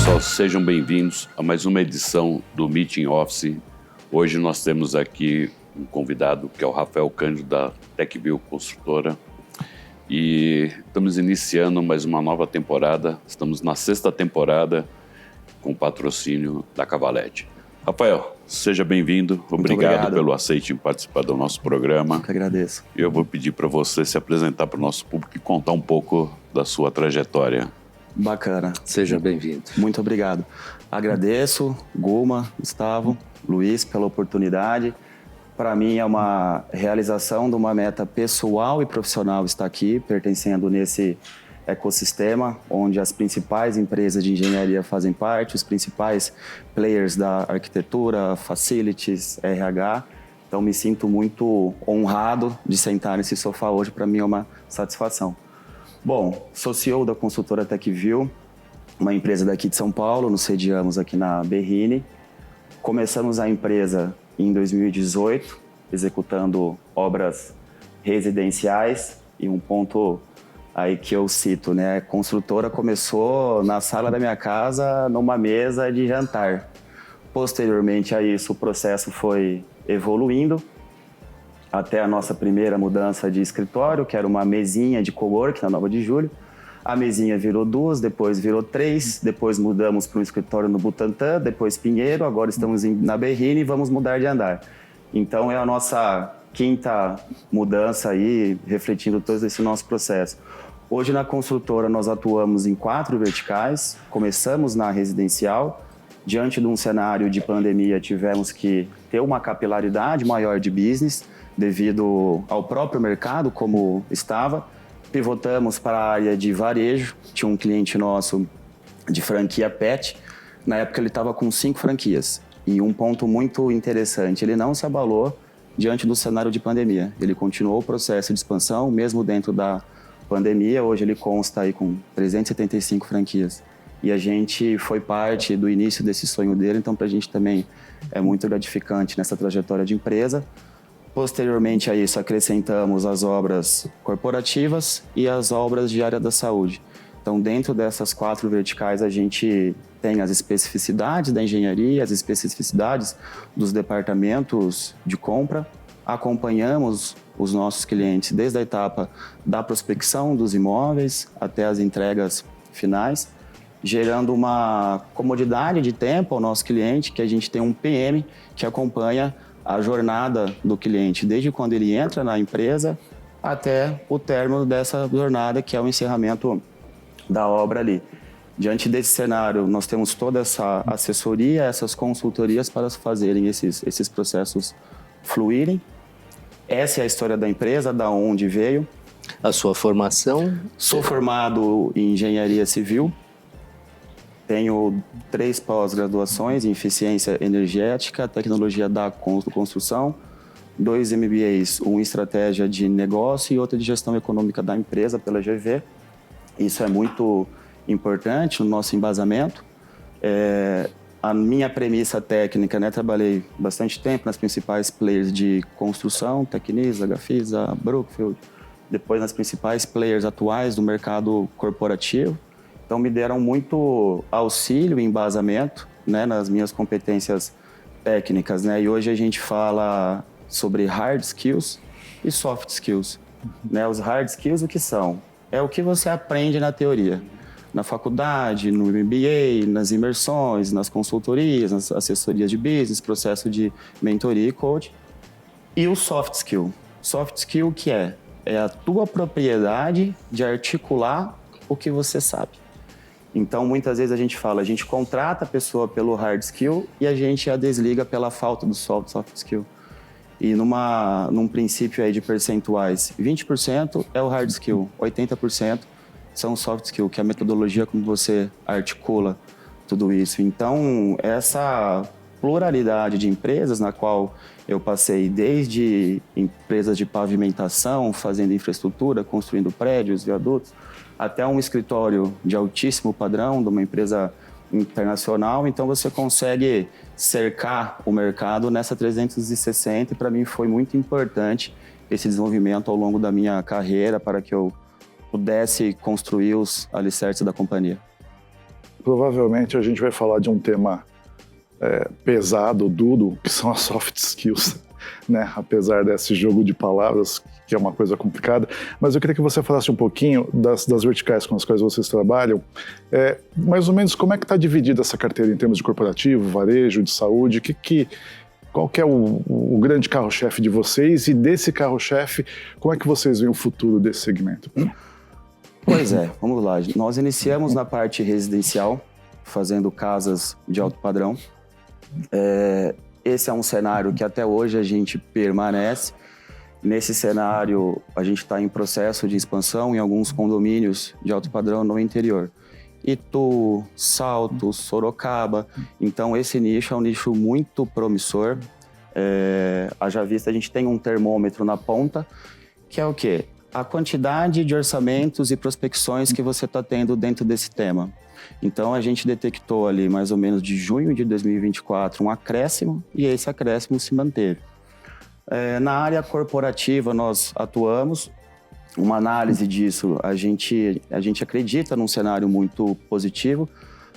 pessoal, sejam bem-vindos a mais uma edição do Meeting Office. Hoje nós temos aqui um convidado que é o Rafael Cândido da TecView Construtora e estamos iniciando mais uma nova temporada, estamos na 6ª temporada com patrocínio da Cavalete. Rafael, seja bem-vindo, obrigado pelo aceite em participar do nosso programa. Eu que agradeço. Eu vou pedir para você se apresentar para o nosso público e contar um pouco da sua trajetória. Bacana. Seja bem-vindo. Muito obrigado. Agradeço, Guma, Gustavo, Luiz, pela oportunidade. Para mim é uma realização de uma meta pessoal e profissional estar aqui, pertencendo nesse ecossistema, onde as principais empresas de engenharia fazem parte, os principais players da arquitetura, facilities, RH. Então me sinto muito honrado de sentar nesse sofá hoje, para mim é uma satisfação. Bom, sou CEO da consultora TecView, uma empresa daqui de São Paulo, nos sediamos aqui na Berrini. Começamos a empresa em 2018, executando obras residenciais, e um ponto aí que eu cito, né? A construtora começou na sala da minha casa, numa mesa de jantar. Posteriormente a isso, o processo foi evoluindo até a nossa primeira mudança de escritório, que era uma mesinha de cowork na 9 de Julho. A mesinha virou 2, depois virou 3, depois mudamos para um escritório no Butantã, depois Pinheiro, agora estamos na Berrini e vamos mudar de andar. Então é a nossa 5ª mudança aí, refletindo todo esse nosso processo. Hoje na construtora nós atuamos em 4 verticais, começamos na residencial. Diante de um cenário de pandemia tivemos que ter uma capilaridade maior de business, devido ao próprio mercado como estava. Pivotamos para a área de varejo, tinha um cliente nosso de franquia pet, na época ele estava com 5 franquias. E um ponto muito interessante, ele não se abalou diante do cenário de pandemia. Ele continuou o processo de expansão, mesmo dentro da pandemia. Hoje ele consta aí com 375 franquias. E a gente foi parte do início desse sonho dele, então para a gente também é muito gratificante nessa trajetória de empresa. Posteriormente a isso, acrescentamos as obras corporativas e as obras de área da saúde. Então, dentro dessas 4 verticais, a gente tem as especificidades da engenharia, as especificidades dos departamentos de compra. Acompanhamos os nossos clientes desde a etapa da prospecção dos imóveis até as entregas finais, gerando uma comodidade de tempo ao nosso cliente, que a gente tem um PM que acompanha a jornada do cliente, desde quando ele entra na empresa até o término dessa jornada, que é o encerramento da obra ali. Diante desse cenário, nós temos toda essa assessoria, essas consultorias para fazerem esses processos fluírem. Essa é a história da empresa, da onde veio. A sua formação? Sou formado em engenharia civil. Tenho 3 pós-graduações em eficiência energética, tecnologia da construção, 2 MBAs, um em estratégia de negócio e outro de gestão econômica da empresa pela GV. Isso é muito importante no nosso embasamento. A minha premissa técnica, né, trabalhei bastante tempo nas principais players de construção, Tecnisa, Gafisa, Brookfield, depois nas principais players atuais do mercado corporativo. Então, me deram muito auxílio e embasamento, né, nas minhas competências técnicas, né? E hoje a gente fala sobre hard skills e soft skills. Né? Os hard skills, o que são? É o que você aprende na teoria, na faculdade, no MBA, nas imersões, nas consultorias, nas assessorias de business, processo de mentoria e coach. E o soft skill. Soft skill que é a tua propriedade de articular o que você sabe. Então, muitas vezes a gente fala, a gente contrata a pessoa pelo hard skill e a gente a desliga pela falta do soft skill. E num princípio aí de percentuais, 20% é o hard skill, 80% são o soft skill, que é a metodologia como você articula tudo isso. Então, essa pluralidade de empresas na qual eu passei desde empresas de pavimentação, fazendo infraestrutura, construindo prédios, viadutos, até um escritório de altíssimo padrão, de uma empresa internacional. Então você consegue cercar o mercado nessa 360 e para mim foi muito importante esse desenvolvimento ao longo da minha carreira para que eu pudesse construir os alicerces da companhia. provavelmente a gente vai falar de um tema pesado, duro, que são as soft skills, né? Apesar desse jogo de palavras, que é uma coisa complicada. Mas eu queria que você falasse um pouquinho das verticais com as quais vocês trabalham. Mais ou menos como é que está dividida essa carteira em termos de corporativo, varejo, de saúde? Qual que é o grande carro-chefe de vocês? E desse carro-chefe, como é que vocês veem o futuro desse segmento? Pois é, vamos lá. Nós iniciamos na parte residencial, fazendo casas de alto padrão. Esse é um cenário que até hoje a gente permanece. Nesse cenário, a gente está em processo de expansão em alguns condomínios de alto padrão no interior. Itu, Salto, Sorocaba. Então, esse nicho é um nicho muito promissor. Haja vista, a gente tem um termômetro na ponta, que é o quê? A quantidade de orçamentos e prospecções que você está tendo dentro desse tema. Então, a gente detectou ali, mais ou menos de junho de 2024, um acréscimo, e esse acréscimo se manteve. Na área corporativa, nós atuamos. Uma análise disso, a gente acredita num cenário muito positivo,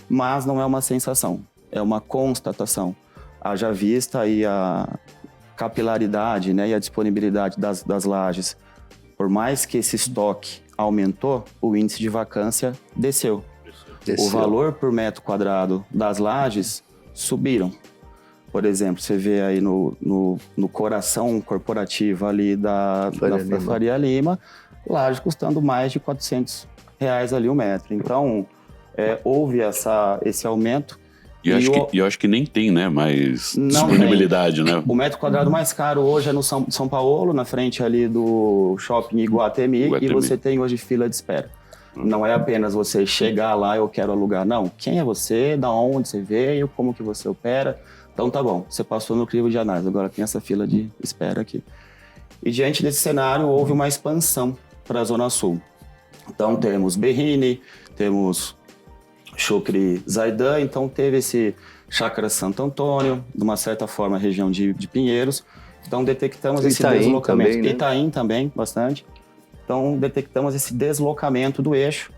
mas não é uma sensação, é uma constatação. Haja vista aí a capilaridade, né, e a disponibilidade das lajes. Por mais que esse estoque aumentou, o índice de vacância desceu. O valor por metro quadrado das lajes subiram. Por exemplo, você vê aí no coração corporativo ali da Faria Lima, laje custando mais de R$400 ali o metro. Então, houve esse aumento. E eu acho que nem tem, né, mais disponibilidade, né? O metro quadrado mais caro hoje é no São Paulo, na frente ali do shopping Iguatemi, e você tem hoje fila de espera. Não é apenas você chegar lá, eu quero alugar. Não, quem é você, da onde você veio, como que você opera. Então tá bom, você passou no crivo de análise, agora tem essa fila de espera aqui. E diante desse cenário, houve uma expansão para a Zona Sul. Então temos Berrini, temos Chucri Zaidan, então teve esse Chácara Santo Antônio, de uma certa forma a região de Pinheiros. Então detectamos esse deslocamento. Também, né? Itaim também, bastante. Então detectamos esse deslocamento do eixo,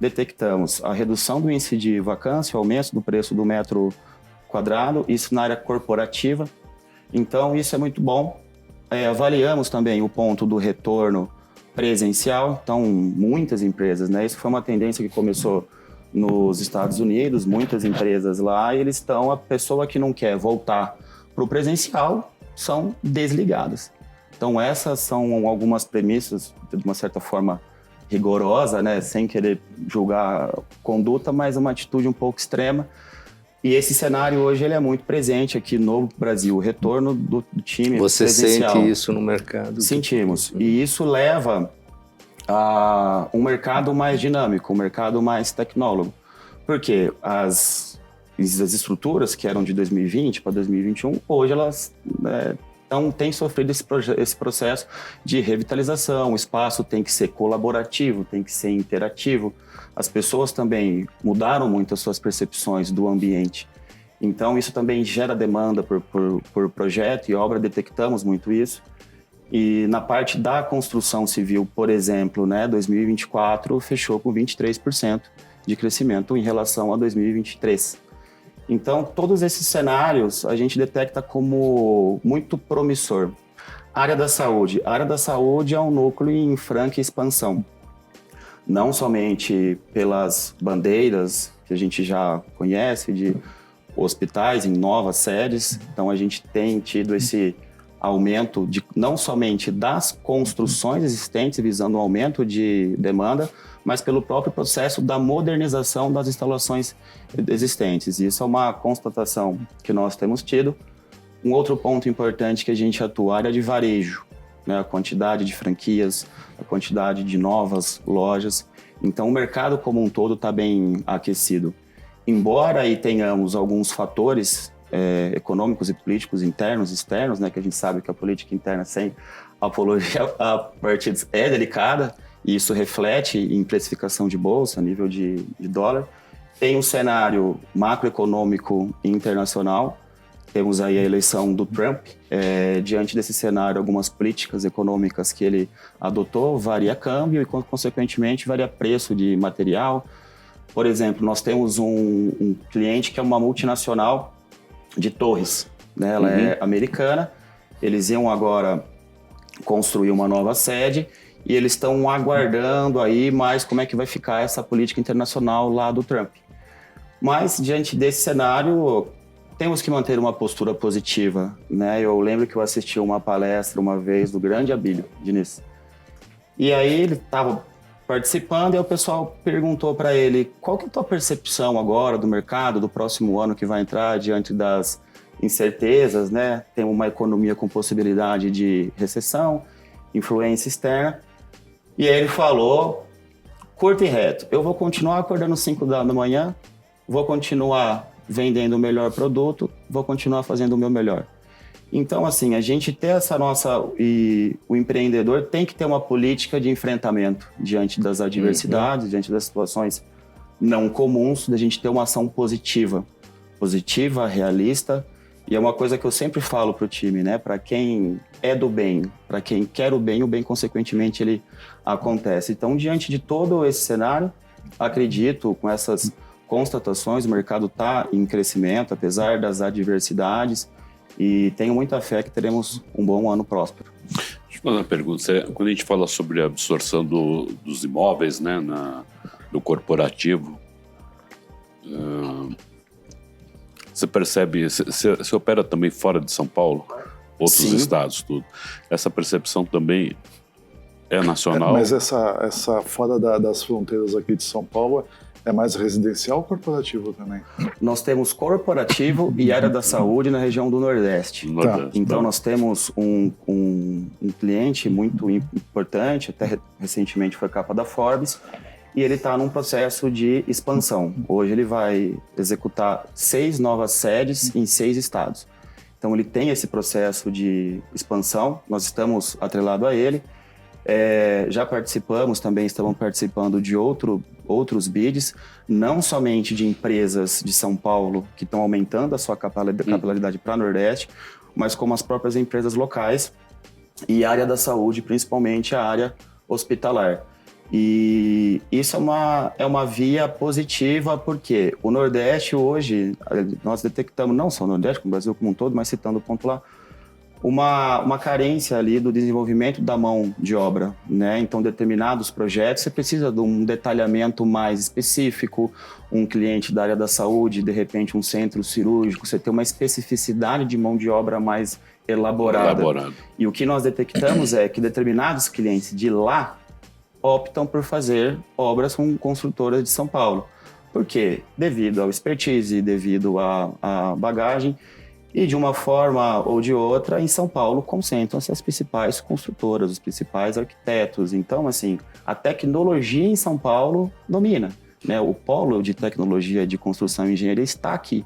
detectamos a redução do índice de vacância, o aumento do preço do metro quadrado, isso na área corporativa. Então isso é muito bom. Avaliamos também o ponto do retorno presencial. Então muitas empresas, né? Isso foi uma tendência que começou nos Estados Unidos, muitas empresas lá, eles estão, a pessoa que não quer voltar para o presencial são desligadas. Então essas são algumas premissas, de uma certa forma rigorosa, né? Sem querer julgar conduta, mas uma atitude um pouco extrema. E esse cenário hoje ele é muito presente aqui no Brasil, o retorno do time Você presencial. Sente isso no mercado? Sentimos. E isso leva a um mercado mais dinâmico, um mercado mais tecnólogo. Porque as estruturas que eram de 2020 para 2021, hoje elas têm sofrido esse processo de revitalização. O espaço tem que ser colaborativo, tem que ser interativo. As pessoas também mudaram muito as suas percepções do ambiente. Então, isso também gera demanda por projeto e obra, detectamos muito isso. E na parte da construção civil, por exemplo, 2024 fechou com 23% de crescimento em relação a 2023. Então, todos esses cenários a gente detecta como muito promissor. Área da saúde. A área da saúde é um núcleo em franca expansão. Não somente pelas bandeiras que a gente já conhece, de hospitais em novas sedes. Então, a gente tem tido esse aumento não somente das construções existentes, visando um aumento de demanda, mas pelo próprio processo da modernização das instalações existentes. Isso é uma constatação que nós temos tido. Um outro ponto importante que a gente atua, a área de varejo, a quantidade de franquias, a quantidade de novas lojas. Então, o mercado como um todo está bem aquecido. Embora aí tenhamos alguns fatores econômicos e políticos internos e externos, que a gente sabe que a política interna sem apologia a partidos é delicada, e isso reflete em precificação de bolsa, nível de dólar. Tem um cenário macroeconômico internacional, temos aí a eleição do Trump. Diante desse cenário, algumas políticas econômicas que ele adotou, varia câmbio e, consequentemente, varia preço de material, Por exemplo, nós temos um cliente que é uma multinacional de torres, né? Ela é americana, eles iam agora construir uma nova sede e eles estão aguardando aí mais como é que vai ficar essa política internacional lá do Trump. Mas, diante desse cenário, temos que manter uma postura positiva, né? Eu lembro que eu assisti uma palestra uma vez do grande Abílio Diniz. E aí ele estava participando e o pessoal perguntou para ele qual que é a tua percepção agora do mercado, do próximo ano que vai entrar diante das incertezas, né? Tem uma economia com possibilidade de recessão, influência externa. E aí ele falou, curto e reto, eu vou continuar acordando às 5 da manhã, vou continuar vendendo o melhor produto, vou continuar fazendo o meu melhor. Então, assim, a gente ter essa nossa... E o empreendedor tem que ter uma política de enfrentamento diante das adversidades, diante das situações não comuns, da gente ter uma ação positiva, realista. E é uma coisa que eu sempre falo para o time, né? Para quem é do bem, para quem quer o bem, consequentemente, ele acontece. Então, diante de todo esse cenário, acredito, com essas constatações, o mercado está em crescimento, apesar das adversidades, e tenho muita fé que teremos um bom ano próspero. Deixa eu fazer uma pergunta. Quando a gente fala sobre a absorção dos imóveis, né, do corporativo, você percebe, você opera também fora de São Paulo? Outros Sim. estados, tudo. Essa percepção também é nacional? Mas essa fora das fronteiras aqui de São Paulo é mais residencial ou corporativo também? Nós temos corporativo e área da saúde na região do Nordeste. Nordeste, Então, tá. nós temos um cliente muito importante, até recentemente foi capa da Forbes, e ele está num processo de expansão. Hoje ele vai executar 6 novas sedes em 6 estados. Então, ele tem esse processo de expansão, nós estamos atrelados a ele. Já participamos, também estamos participando de outros bids, não somente de empresas de São Paulo que estão aumentando a sua capilaridade para Nordeste, mas como as próprias empresas locais e a área da saúde, principalmente a área hospitalar. E isso é uma via positiva, porque o Nordeste hoje, nós detectamos, não só o Nordeste, como o Brasil como um todo, mas citando o ponto lá, uma carência ali do desenvolvimento da mão de obra, né? Então, determinados projetos, você precisa de um detalhamento mais específico, um cliente da área da saúde, de repente um centro cirúrgico, você tem uma especificidade de mão de obra mais elaborada. E o que nós detectamos é que determinados clientes de lá optam por fazer obras com construtoras de São Paulo. Por quê? Devido ao expertise, devido à bagagem. E de uma forma ou de outra, em São Paulo concentram-se as principais construtoras, os principais arquitetos. Então, assim, a tecnologia em São Paulo domina, né? O polo de tecnologia de construção e engenharia está aqui.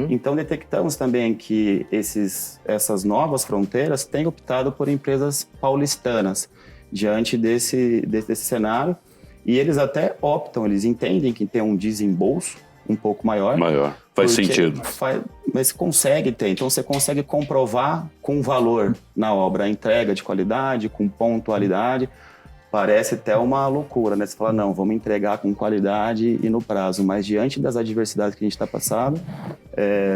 Então, detectamos também que essas novas fronteiras têm optado por empresas paulistanas diante desse cenário. E eles até optam, eles entendem que tem um desembolso um pouco maior. Faz sentido. Mas consegue ter. Então, você consegue comprovar com valor na obra a entrega de qualidade, com pontualidade. Parece até uma loucura, né? Você fala, não, vamos entregar com qualidade e no prazo. Mas, diante das adversidades que a gente está passando,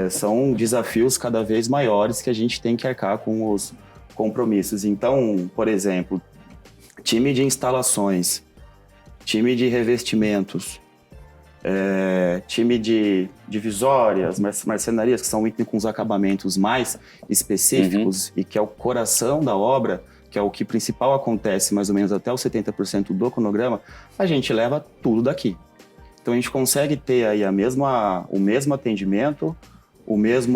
são desafios cada vez maiores que a gente tem que arcar com os compromissos. Então, por exemplo, time de instalações, time de revestimentos, time de divisórias, marcenarias, que são itens com os acabamentos mais específicos e que é o coração da obra, que é o que principal acontece mais ou menos até os 70% do cronograma, a gente leva tudo daqui. Então a gente consegue ter aí o mesmo atendimento,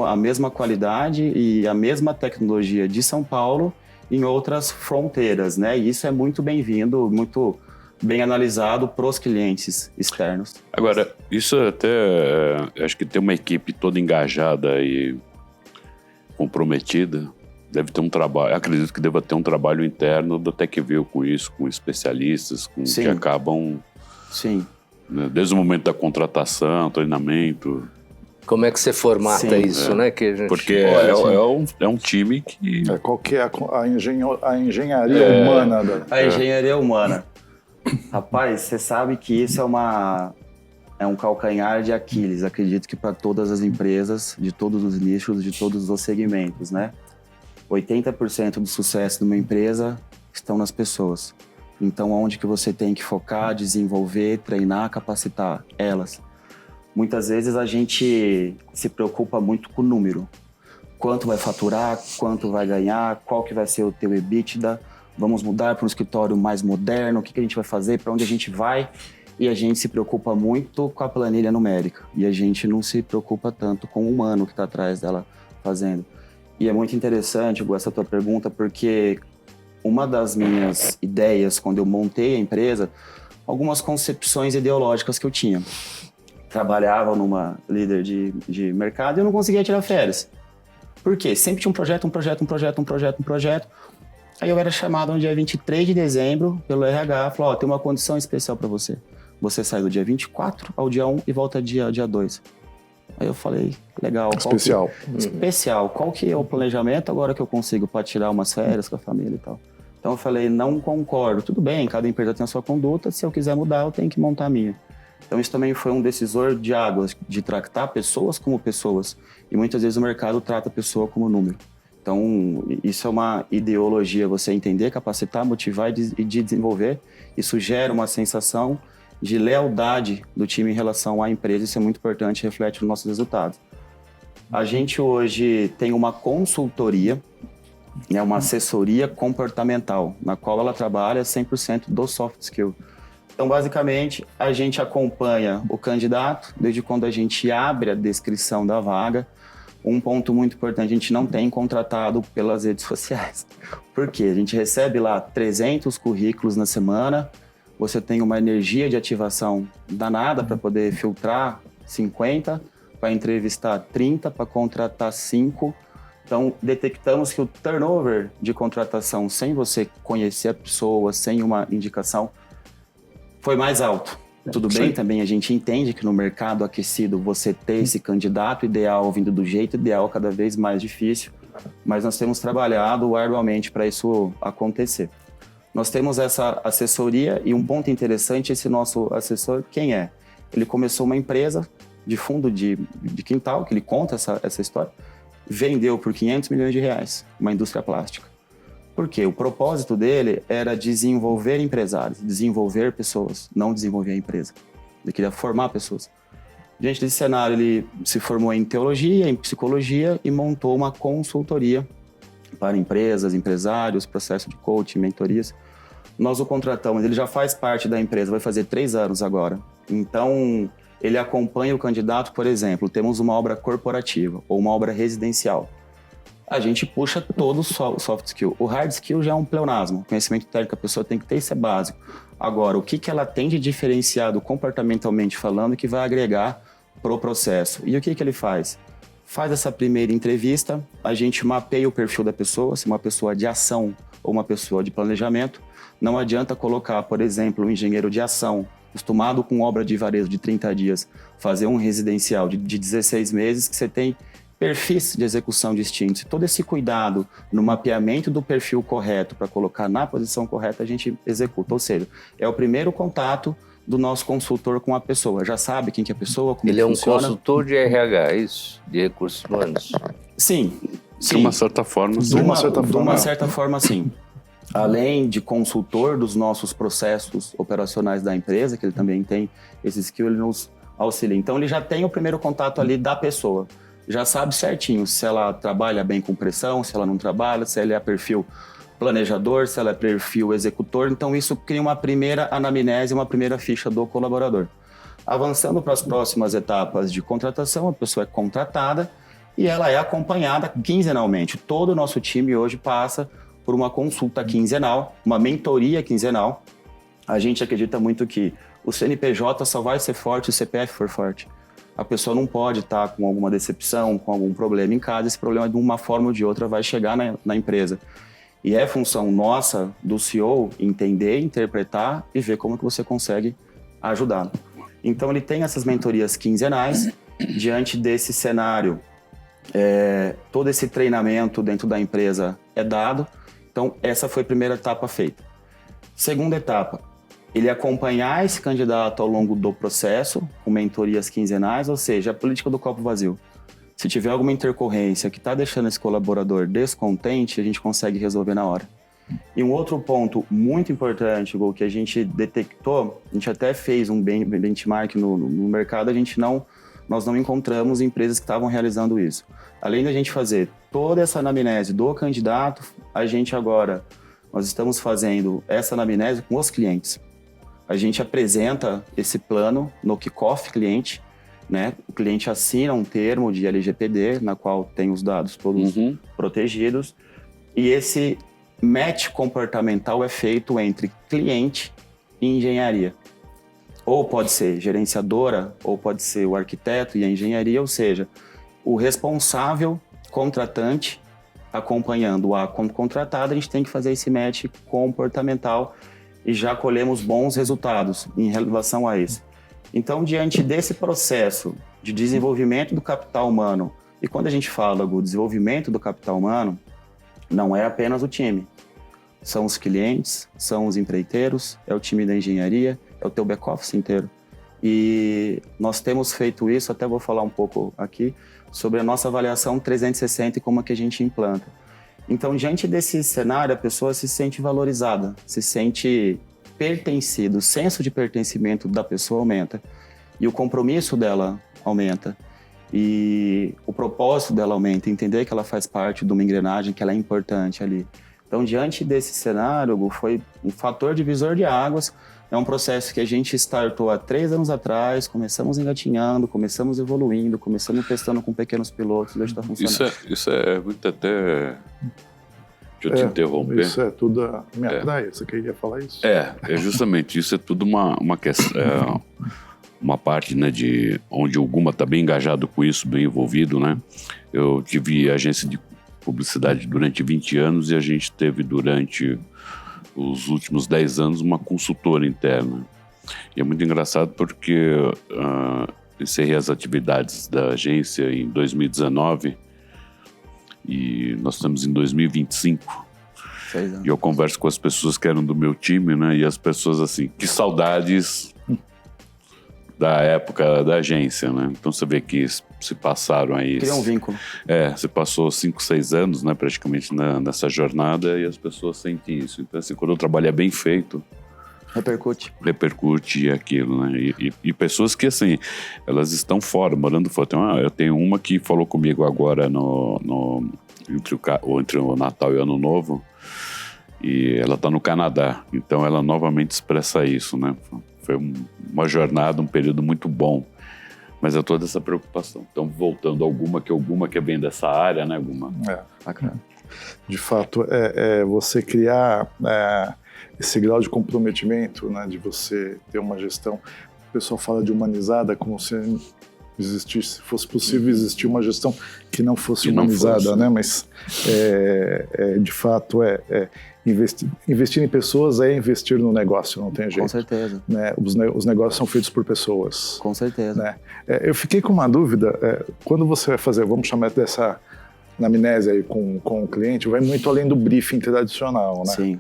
a mesma qualidade e a mesma tecnologia de São Paulo em outras fronteiras, né? E isso é muito bem-vindo, muito bem analisado para os clientes externos. Agora, isso até, acho que tem uma equipe toda engajada e comprometida, deve ter um trabalho, acredito que deva ter um trabalho interno da TechView com isso, com especialistas, que acabam, né, desde o momento da contratação, treinamento. Como é que você formata isso, né? Que a gente... Porque é um time que... Qual que é a engenharia humana? A engenharia humana. Rapaz, você sabe que isso é uma é um calcanhar de Aquiles, acredito que para todas as empresas, de todos os nichos, de todos os segmentos, né? 80% do sucesso de uma empresa estão nas pessoas. Então, onde que você tem que focar, desenvolver, treinar, capacitar elas? Muitas vezes a gente se preocupa muito com o número. Quanto vai faturar, quanto vai ganhar, qual que vai ser o teu EBITDA, vamos mudar para um escritório mais moderno, o que a gente vai fazer, para onde a gente vai. E a gente se preocupa muito com a planilha numérica. E a gente não se preocupa tanto com o humano que está atrás dela fazendo. E é muito interessante, Gu, essa tua pergunta, porque uma das minhas ideias, quando eu montei a empresa, algumas concepções ideológicas que eu tinha. Trabalhava numa líder de mercado e eu não conseguia tirar férias. Por quê? Sempre tinha um projeto. Aí eu era chamado no dia 23 de dezembro pelo RH, falou, tem uma condição especial para você. Você sai do dia 24 ao dia 1 e volta dia 2. Aí eu falei, legal. Especial. Especial. Qual que é o planejamento agora que eu consigo para tirar umas férias com a família e tal? Então eu falei, não concordo. Tudo bem, cada empresa tem a sua conduta. Se eu quiser mudar, eu tenho que montar a minha. Então isso também foi um decisor de águas, de tratar pessoas como pessoas. E muitas vezes o mercado trata a pessoa como número. Então isso é uma ideologia, você entender, capacitar, motivar e desenvolver. Isso gera uma sensação de lealdade do time em relação à empresa. Isso é muito importante, reflete nos nossos resultados. A gente hoje tem uma consultoria, né, uma assessoria comportamental, na qual ela trabalha 100% do soft skill. Então, basicamente, a gente acompanha o candidato desde quando a gente abre a descrição da vaga. Um ponto muito importante, a gente não tem contratado pelas redes sociais. Por quê? A gente recebe lá 300 currículos na semana, você tem uma energia de ativação danada para poder filtrar 50, para entrevistar 30, para contratar 5. Então, detectamos que o turnover de contratação, sem você conhecer a pessoa, sem uma indicação, foi mais alto. Tudo bem, também a gente entende que no mercado aquecido você ter esse candidato ideal vindo do jeito ideal cada vez mais difícil, mas nós temos trabalhado arduamente para isso acontecer. Nós temos essa assessoria e um ponto interessante, esse nosso assessor, quem é? Ele começou uma empresa de fundo de quintal, que ele conta essa história, vendeu por 500 milhões de reais uma indústria plástica. Por quê? O propósito dele era desenvolver empresários, desenvolver pessoas, não desenvolver a empresa. Ele queria formar pessoas. Diante desse cenário, ele se formou em teologia, em psicologia e montou uma consultoria para empresas, empresários, processo de coaching, mentorias. Nós o contratamos, ele já faz parte da empresa, vai fazer 3 anos agora. Então, ele acompanha o candidato, por exemplo, temos uma obra corporativa ou uma obra residencial. A gente puxa todo o soft skill. O hard skill já é um pleonasmo. O conhecimento técnico a pessoa tem que ter, isso é básico. Agora, o que ela tem de diferenciado comportamentalmente falando que vai agregar para o processo? E o que ele faz? Faz essa primeira entrevista, a gente mapeia o perfil da pessoa, se é uma pessoa de ação ou uma pessoa de planejamento. Não adianta colocar, por exemplo, um engenheiro de ação, acostumado com obra de varejo de 30 dias, fazer um residencial de 16 meses, que você tem perfis de execução distintos. Todo esse cuidado no mapeamento do perfil correto para colocar na posição correta, a gente executa. Ou seja, é o primeiro contato do nosso consultor com a pessoa. Já sabe quem que é a pessoa, como ele funciona. Ele é um consultor de RH, isso? De recursos humanos? Sim. De uma certa forma, sim. De uma certa forma, sim. Além de consultor dos nossos processos operacionais da empresa, que ele também tem esse skill, ele nos auxilia. Então, ele já tem o primeiro contato ali da pessoa. Já sabe certinho se ela trabalha bem com pressão, se ela não trabalha, se ela é perfil planejador, se ela é perfil executor. Então, isso cria uma primeira anamnese, uma primeira ficha do colaborador. Avançando para as próximas etapas de contratação, a pessoa é contratada e ela é acompanhada quinzenalmente. Todo o nosso time hoje passa por uma consulta quinzenal, uma mentoria quinzenal. A gente acredita muito que o CNPJ só vai ser forte se o CPF for forte. A pessoa não pode estar com alguma decepção, com algum problema em casa, esse problema de uma forma ou de outra vai chegar na empresa. E é função nossa, do CEO, entender, interpretar e ver como que você consegue ajudar. Então ele tem essas mentorias quinzenais, diante desse cenário, todo esse treinamento dentro da empresa é dado. Então essa foi a primeira etapa feita. Segunda etapa, ele acompanhar esse candidato ao longo do processo, com mentorias quinzenais, ou seja, a política do copo vazio. Se tiver alguma intercorrência que está deixando esse colaborador descontente, a gente consegue resolver na hora. E um outro ponto muito importante, Gol, que a gente detectou, a gente até fez um benchmark no mercado, nós não encontramos empresas que estavam realizando isso. Além da gente fazer toda essa anamnese do candidato, nós estamos fazendo essa anamnese com os clientes. A gente apresenta esse plano no kickoff cliente, né? O cliente assina um termo de LGPD, na qual tem os dados todos protegidos, e esse match comportamental é feito entre cliente e engenharia. Ou pode ser gerenciadora, ou pode ser o arquiteto e a engenharia, ou seja, o responsável contratante acompanhando a contratada, a gente tem que fazer esse match comportamental e já colhemos bons resultados em relação a isso. Então, diante desse processo de desenvolvimento do capital humano, e quando a gente fala do desenvolvimento do capital humano, não é apenas o time. São os clientes, são os empreiteiros, é o time da engenharia, é o teu back-office inteiro. E nós temos feito isso, até vou falar um pouco aqui, sobre a nossa avaliação 360 e como é que a gente implanta. Então, diante desse cenário, a pessoa se sente valorizada, se sente pertencido, o senso de pertencimento da pessoa aumenta e o compromisso dela aumenta e o propósito dela aumenta, entender que ela faz parte de uma engrenagem, que ela é importante ali. Então, diante desse cenário, foi um fator divisor de águas, é um processo que a gente startou há 3 anos atrás, começamos engatinhando, começamos evoluindo, começamos testando com pequenos pilotos, hoje está funcionando. Isso é muito até... Deixa eu te interromper. Isso é tudo a minha praia, você queria falar isso? É justamente, isso é tudo uma questão, uma parte, né, de onde o Guma está bem engajado com isso, bem envolvido, né? Eu tive agência de publicidade durante 20 anos e a gente teve durante os últimos 10 anos uma consultora interna. E é muito engraçado porque encerrei as atividades da agência em 2019 e nós estamos em 2025. 6 anos. E eu converso com as pessoas que eram do meu time, né? E as pessoas assim, que saudades da época da agência, né? Então você vê que se passaram aí... Cria um vínculo. Você passou 5, 6 anos, né, praticamente nessa jornada e as pessoas sentem isso. Então assim, quando o trabalho é bem feito... Repercute aquilo, né? E pessoas que, assim, elas estão fora, morando fora. Então, eu tenho uma que falou comigo agora entre o Natal e o Ano Novo, e ela está no Canadá. Então, ela novamente expressa isso, né? Foi uma jornada, um período muito bom. Mas é toda essa preocupação. Então, voltando ao Guma, que é bem dessa área, né, Guma? Bacana. De fato, você criar... esse grau de comprometimento, né, de você ter uma gestão, o pessoal fala de humanizada, como se fosse possível existir uma gestão que não fosse humanizada, né? Mas de fato investir em pessoas é investir no negócio, não tem jeito. Com certeza. Né? Os negócios são feitos por pessoas. Com certeza. Né? Eu fiquei com uma dúvida, quando você vai fazer, vamos chamar dessa anamnese aí com o cliente, vai muito além do briefing tradicional, né? Sim.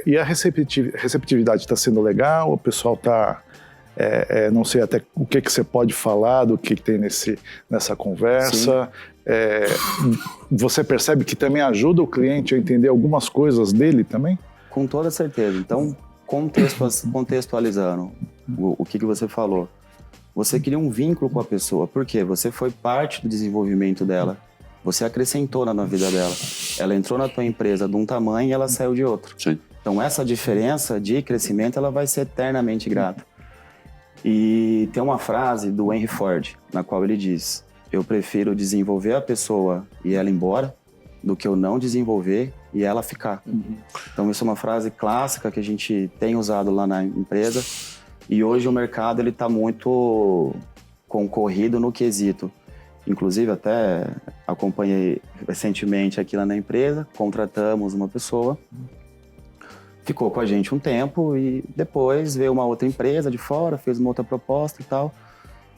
E a receptividade está sendo legal, o pessoal está... não sei até o que você pode falar do que tem nessa conversa. Você percebe que também ajuda o cliente a entender algumas coisas dele também? Com toda certeza. Então, contextualizando o que você falou. Você cria um vínculo com a pessoa. Por quê? Você foi parte do desenvolvimento dela. Você acrescentou na vida dela. Ela entrou na tua empresa de um tamanho e ela saiu de outro. Sim. Então, essa diferença de crescimento, ela vai ser eternamente grata. E tem uma frase do Henry Ford, na qual ele diz: eu prefiro desenvolver a pessoa e ela ir embora do que eu não desenvolver e ela ficar. Então, isso é uma frase clássica que a gente tem usado lá na empresa. E hoje o mercado está muito concorrido no quesito. Inclusive, até acompanhei recentemente aqui lá na empresa, contratamos uma pessoa, ficou com a gente um tempo e depois veio uma outra empresa de fora, fez uma outra proposta e tal.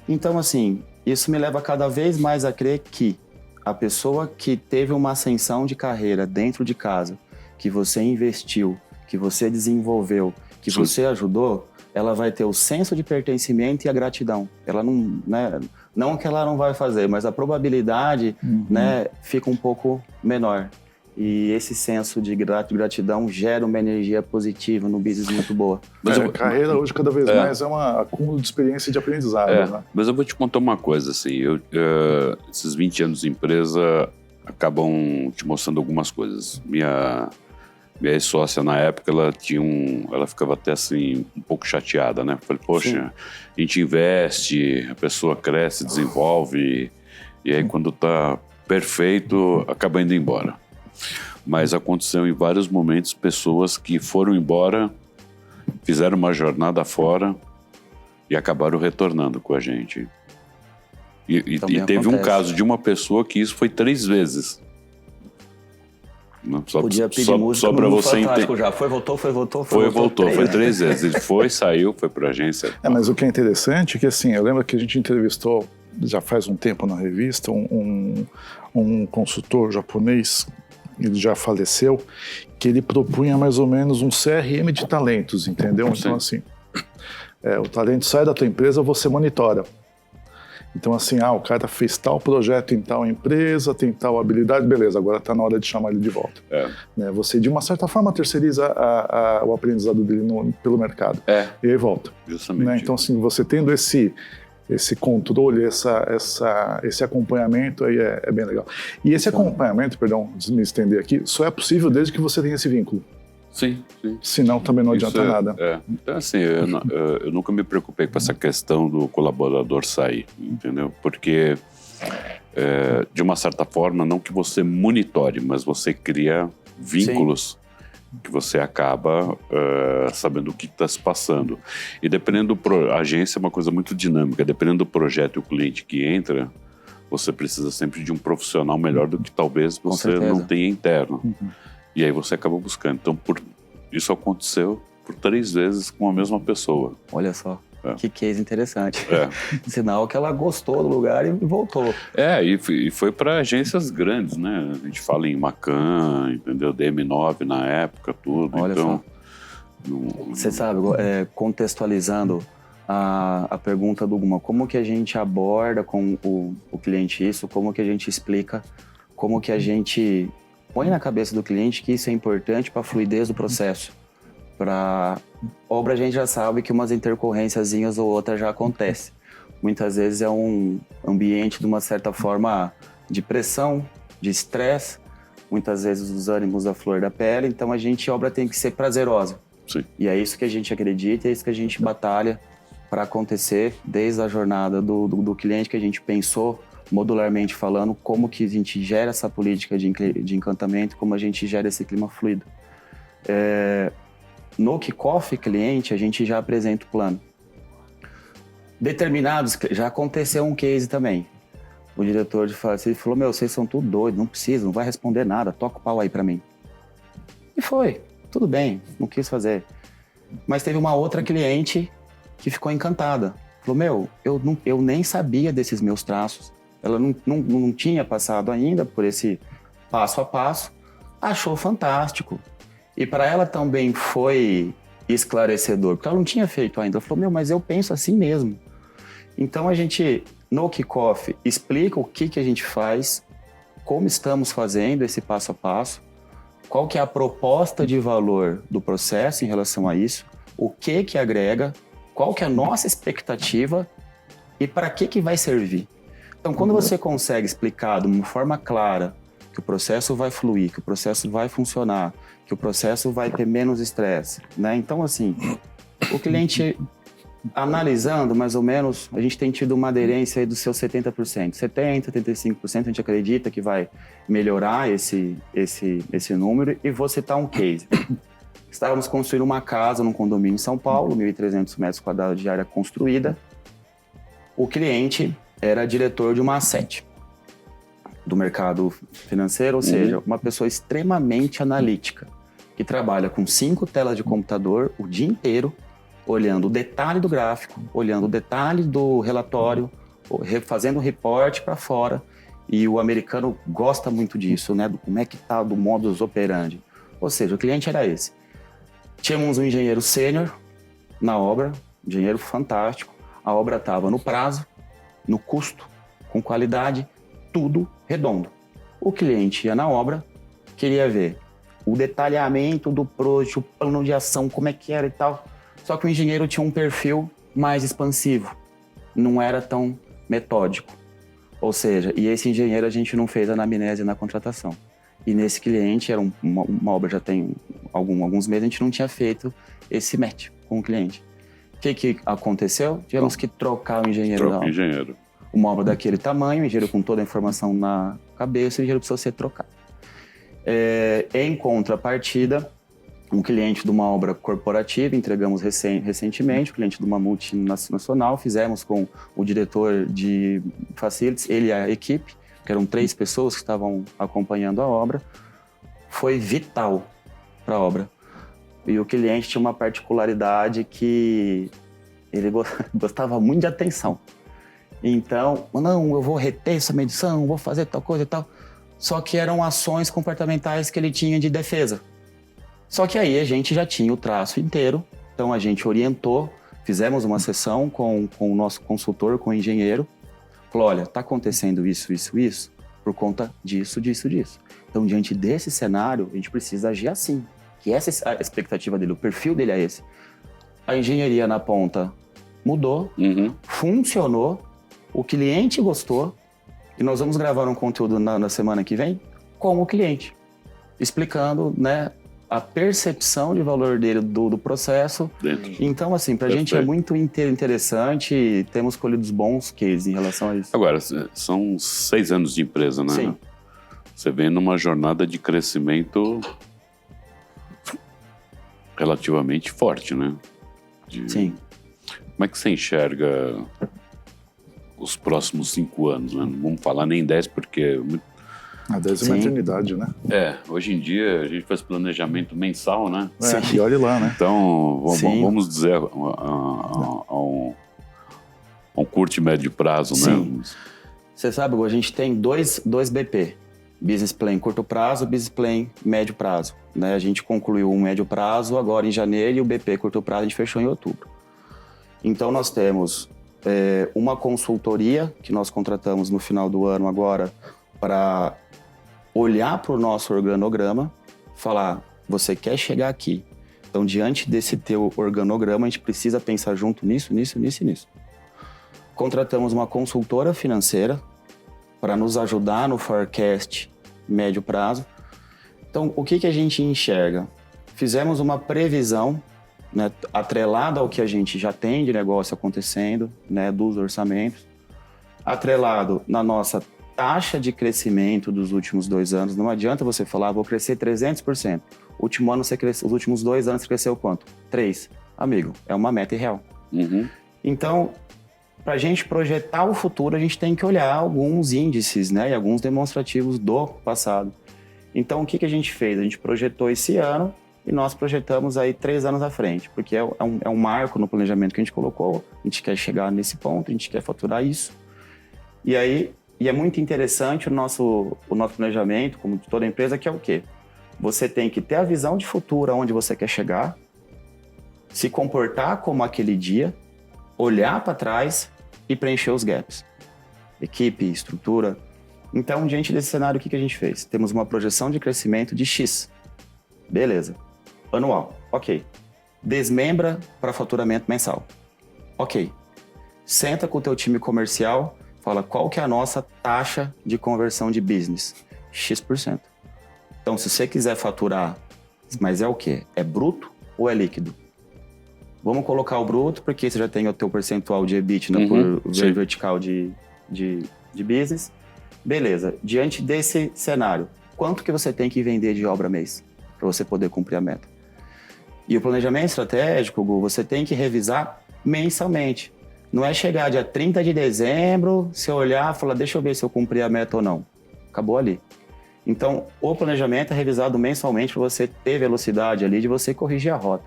Então, assim, isso me leva cada vez mais a crer que a pessoa que teve uma ascensão de carreira dentro de casa, que você investiu, que você desenvolveu, que Sim. você ajudou, ela vai ter o senso de pertencimento e a gratidão. Ela não, né, não que ela não vai fazer, mas a probabilidade, né, fica um pouco menor. E esse senso de gratidão gera uma energia positiva no business muito boa. Mas A carreira hoje cada vez mais é um acúmulo de experiência e de aprendizado. Né? Mas eu vou te contar uma coisa, assim, esses 20 anos de empresa acabam te mostrando algumas coisas. Minha ex-sócia na época, ela ficava até assim, um pouco chateada, né? Falei, poxa, Sim. a gente investe, a pessoa cresce, desenvolve, e aí quando tá perfeito, acaba indo embora. Mas aconteceu em vários momentos pessoas que foram embora, fizeram uma jornada fora e acabaram retornando com a gente. E teve um caso de uma pessoa que isso foi 3 vezes. Podia pedir música só para você entender. Já foi, voltou. Foi 3 vezes. Ele foi, saiu, foi para a agência. Mas o que é interessante é que, assim, eu lembro que a gente entrevistou, já faz um tempo na revista, um consultor japonês, ele já faleceu, que ele propunha mais ou menos um CRM de talentos, entendeu? Então, assim, o talento sai da tua empresa, você monitora. Então, assim, o cara fez tal projeto em tal empresa, tem tal habilidade, beleza, agora está na hora de chamar ele de volta. Né? Você, de uma certa forma, terceiriza o aprendizado dele pelo mercado. E aí volta. Justamente. Né? Então, assim, você tendo esse controle, esse acompanhamento aí é bem legal. E esse acompanhamento, perdão, me estender aqui, só é possível desde que você tenha esse vínculo. Sim. Senão também não adianta nada. Então, assim, eu nunca me preocupei com essa questão do colaborador sair, entendeu? Porque, de uma certa forma, não que você monitore, mas você cria vínculos que você acaba sabendo o que está se passando. E dependendo a agência é uma coisa muito dinâmica, dependendo do projeto e o cliente que entra, você precisa sempre de um profissional melhor do que talvez você não tenha interno. E aí você acaba buscando. Então, isso aconteceu por 3 vezes com a mesma pessoa. Olha só, que case interessante. É. Sinal que ela gostou do lugar e voltou. E foi para agências grandes, né? A gente fala em Macan, entendeu? DM9 na época, tudo. Olha então, só. Você sabe, contextualizando a pergunta do Guma, como que a gente aborda com o cliente isso, como que a gente explica, como que a gente põe na cabeça do cliente que isso é importante para a fluidez do processo. Para obra a gente já sabe que umas intercorrênciazinhas ou outras já acontecem. Muitas vezes é um ambiente de uma certa forma de pressão, de estresse, muitas vezes os ânimos da flor da pele, então a obra tem que ser prazerosa. Sim. E é isso que a gente acredita, é isso que a gente batalha para acontecer desde a jornada do cliente que a gente pensou, modularmente falando, como que a gente gera essa política de encantamento, como a gente gera esse clima fluido. No kickoff cliente, a gente já apresenta o plano. Já aconteceu um case também. O diretor falou, vocês são tudo doidos, não precisa, não vai responder nada, toca o pau aí para mim. E foi, tudo bem, não quis fazer. Mas teve uma outra cliente que ficou encantada. Falou, eu nem sabia desses meus traços. Ela não tinha passado ainda por esse passo a passo, achou fantástico. E para ela também foi esclarecedor, porque ela não tinha feito ainda. Ela falou, mas eu penso assim mesmo. Então a gente, no kickoff, explica o que a gente faz, como estamos fazendo esse passo a passo, qual que é a proposta de valor do processo em relação a isso, o que agrega, qual que é a nossa expectativa e para que vai servir. Então, quando você consegue explicar de uma forma clara que o processo vai fluir, que o processo vai funcionar, que o processo vai ter menos estresse, né? Então, assim, o cliente analisando, mais ou menos, a gente tem tido uma aderência aí dos seus 70%. 70%, 75% a gente acredita que vai melhorar esse número. E vou citar um case. Estávamos construindo uma casa num condomínio em São Paulo, 1.300 metros quadrados de área construída. O cliente era diretor de uma asset do mercado financeiro, ou seja, uma pessoa extremamente analítica, que trabalha com 5 telas de computador o dia inteiro, olhando o detalhe do gráfico, olhando o detalhe do relatório, fazendo reporte para fora. E o americano gosta muito disso, né? Como é que tá do modus operandi. Ou seja, o cliente era esse. Tínhamos um engenheiro sênior na obra, engenheiro fantástico. A obra estava no prazo, no custo, com qualidade, tudo redondo. O cliente ia na obra, queria ver o detalhamento do projeto, o plano de ação, como é que era e tal. Só que o engenheiro tinha um perfil mais expansivo, não era tão metódico. Ou seja, e esse engenheiro a gente não fez anamnese na contratação. E nesse cliente, era uma obra já tem alguns meses, a gente não tinha feito esse match com o cliente. O que aconteceu? Tivemos que trocar o engenheiro da obra. Engenheiro. Uma obra daquele tamanho, o engenheiro com toda a informação na cabeça, o engenheiro precisou ser trocado. Em contrapartida, um cliente de uma obra corporativa, entregamos recentemente, o cliente de uma multinacional, fizemos com o diretor de facilities, ele e a equipe, que eram 3 pessoas que estavam acompanhando a obra, foi vital para a obra. E o cliente tinha uma particularidade que ele gostava muito de atenção. Então, não, eu vou reter essa medição, vou fazer tal coisa e tal. Só que eram ações comportamentais que ele tinha de defesa. Só que aí a gente já tinha o traço inteiro, então a gente orientou, fizemos uma sessão com o nosso consultor, com o engenheiro, falou, olha, está acontecendo isso, por conta disso. Então, diante desse cenário, a gente precisa agir assim, que essa é a expectativa dele, o perfil dele é esse. A engenharia na ponta mudou, funcionou, o cliente gostou, e nós vamos gravar um conteúdo na semana que vem com o cliente, explicando, né, a percepção de valor dele do processo. Então, assim, para a gente é muito interessante, temos colhido bons cases em relação a isso. Agora, são 6 anos de empresa, né? Sim. Você vem numa jornada de crescimento relativamente forte, né? Sim. Como é que você enxerga os próximos 5 anos, né? Não vamos falar nem 10, porque... A 10 é uma eternidade, né? Hoje em dia a gente faz planejamento mensal, né? E olhe lá, né? Então, vamos dizer, a um curto e médio prazo, né? Você sabe, a gente tem dois BP. Business Plan curto prazo, Business Plan médio prazo. Né? A gente concluiu o médio prazo agora em janeiro e o BP curto prazo a gente fechou em outubro. Então, nós temos uma consultoria que nós contratamos no final do ano agora para olhar para o nosso organograma, falar, você quer chegar aqui. Então, diante desse teu organograma, a gente precisa pensar junto nisso. Contratamos uma consultora financeira para nos ajudar no forecast médio prazo. Então, o que a gente enxerga? Fizemos uma previsão, né, atrelada ao que a gente já tem de negócio acontecendo, né, dos orçamentos, atrelado na nossa taxa de crescimento dos últimos 2 anos. Não adianta você falar, vou crescer 300%. Último ano os últimos 2 anos você cresceu quanto? 3%. Amigo, é uma meta irreal. Então, para a gente projetar o futuro, a gente tem que olhar alguns índices, né, e alguns demonstrativos do passado. Então, o que a gente fez? A gente projetou esse ano e nós projetamos aí 3 anos à frente, porque é um marco no planejamento que a gente colocou. A gente quer chegar nesse ponto, a gente quer faturar isso. E é muito interessante o nosso planejamento, como de toda empresa, que é o quê? Você tem que ter a visão de futuro, aonde você quer chegar, se comportar como aquele dia, olhar para trás e preencher os gaps. Equipe, estrutura. Então, diante desse cenário, o que a gente fez? Temos uma projeção de crescimento de X. Beleza. Anual. Ok. Desmembra para faturamento mensal. Ok. Senta com o teu time comercial, fala qual que é a nossa taxa de conversão de business. X%. Então, se você quiser faturar, mas é o quê? É bruto ou é líquido? Vamos colocar o bruto, porque você já tem o teu percentual de EBITDA por vertical de business. Beleza. Diante desse cenário, quanto que você tem que vender de obra mês para você poder cumprir a meta? E o planejamento estratégico, Gu, você tem que revisar mensalmente. Não é chegar dia 30 de dezembro, você olhar e falar, deixa eu ver se eu cumpri a meta ou não. Acabou ali. Então, o planejamento é revisado mensalmente para você ter velocidade ali de você corrigir a rota.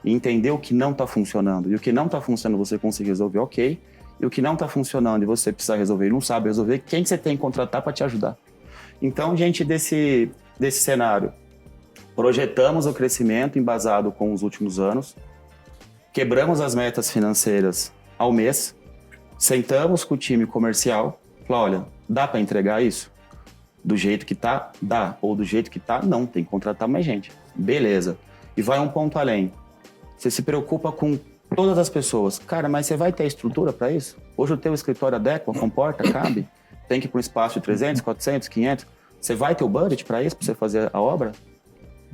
E entender o que não está funcionando. E o que não está funcionando você conseguir resolver, ok. E o que não está funcionando e você precisa resolver e não sabe resolver, quem você tem que contratar para te ajudar. Então, diante desse cenário, projetamos o crescimento embasado com os últimos anos, quebramos as metas financeiras ao mês, sentamos com o time comercial, falou, olha, dá para entregar isso? Do jeito que tá? Dá. Ou do jeito que tá? Não, tem que contratar mais gente. Beleza. E vai um ponto além. Você se preocupa com todas as pessoas. Cara, mas você vai ter estrutura para isso? Hoje o teu escritório adequa, comporta, cabe? Tem que ir para um espaço de 300, 400, 500? Você vai ter o budget para isso, para você fazer a obra?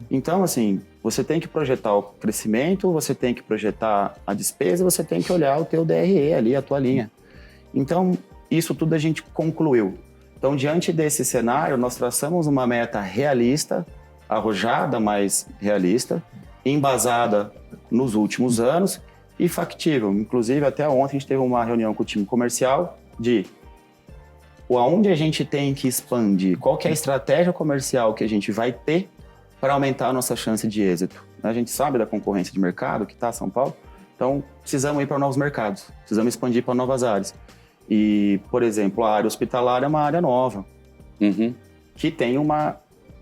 Então, assim, você tem que projetar o crescimento, você tem que projetar a despesa, você tem que olhar o teu DRE ali, a tua linha. Então, isso tudo a gente concluiu. Então, diante desse cenário, nós traçamos uma meta realista, arrojada, mas realista, embasada nos últimos anos e factível. Inclusive, até ontem a gente teve uma reunião com o time comercial de aonde a gente tem que expandir, qual que é a estratégia comercial que a gente vai ter para aumentar a nossa chance de êxito. A gente sabe da concorrência de mercado que está São Paulo, então precisamos ir para novos mercados, precisamos expandir para novas áreas. E, por exemplo, a área hospitalar é uma área nova, que tem uma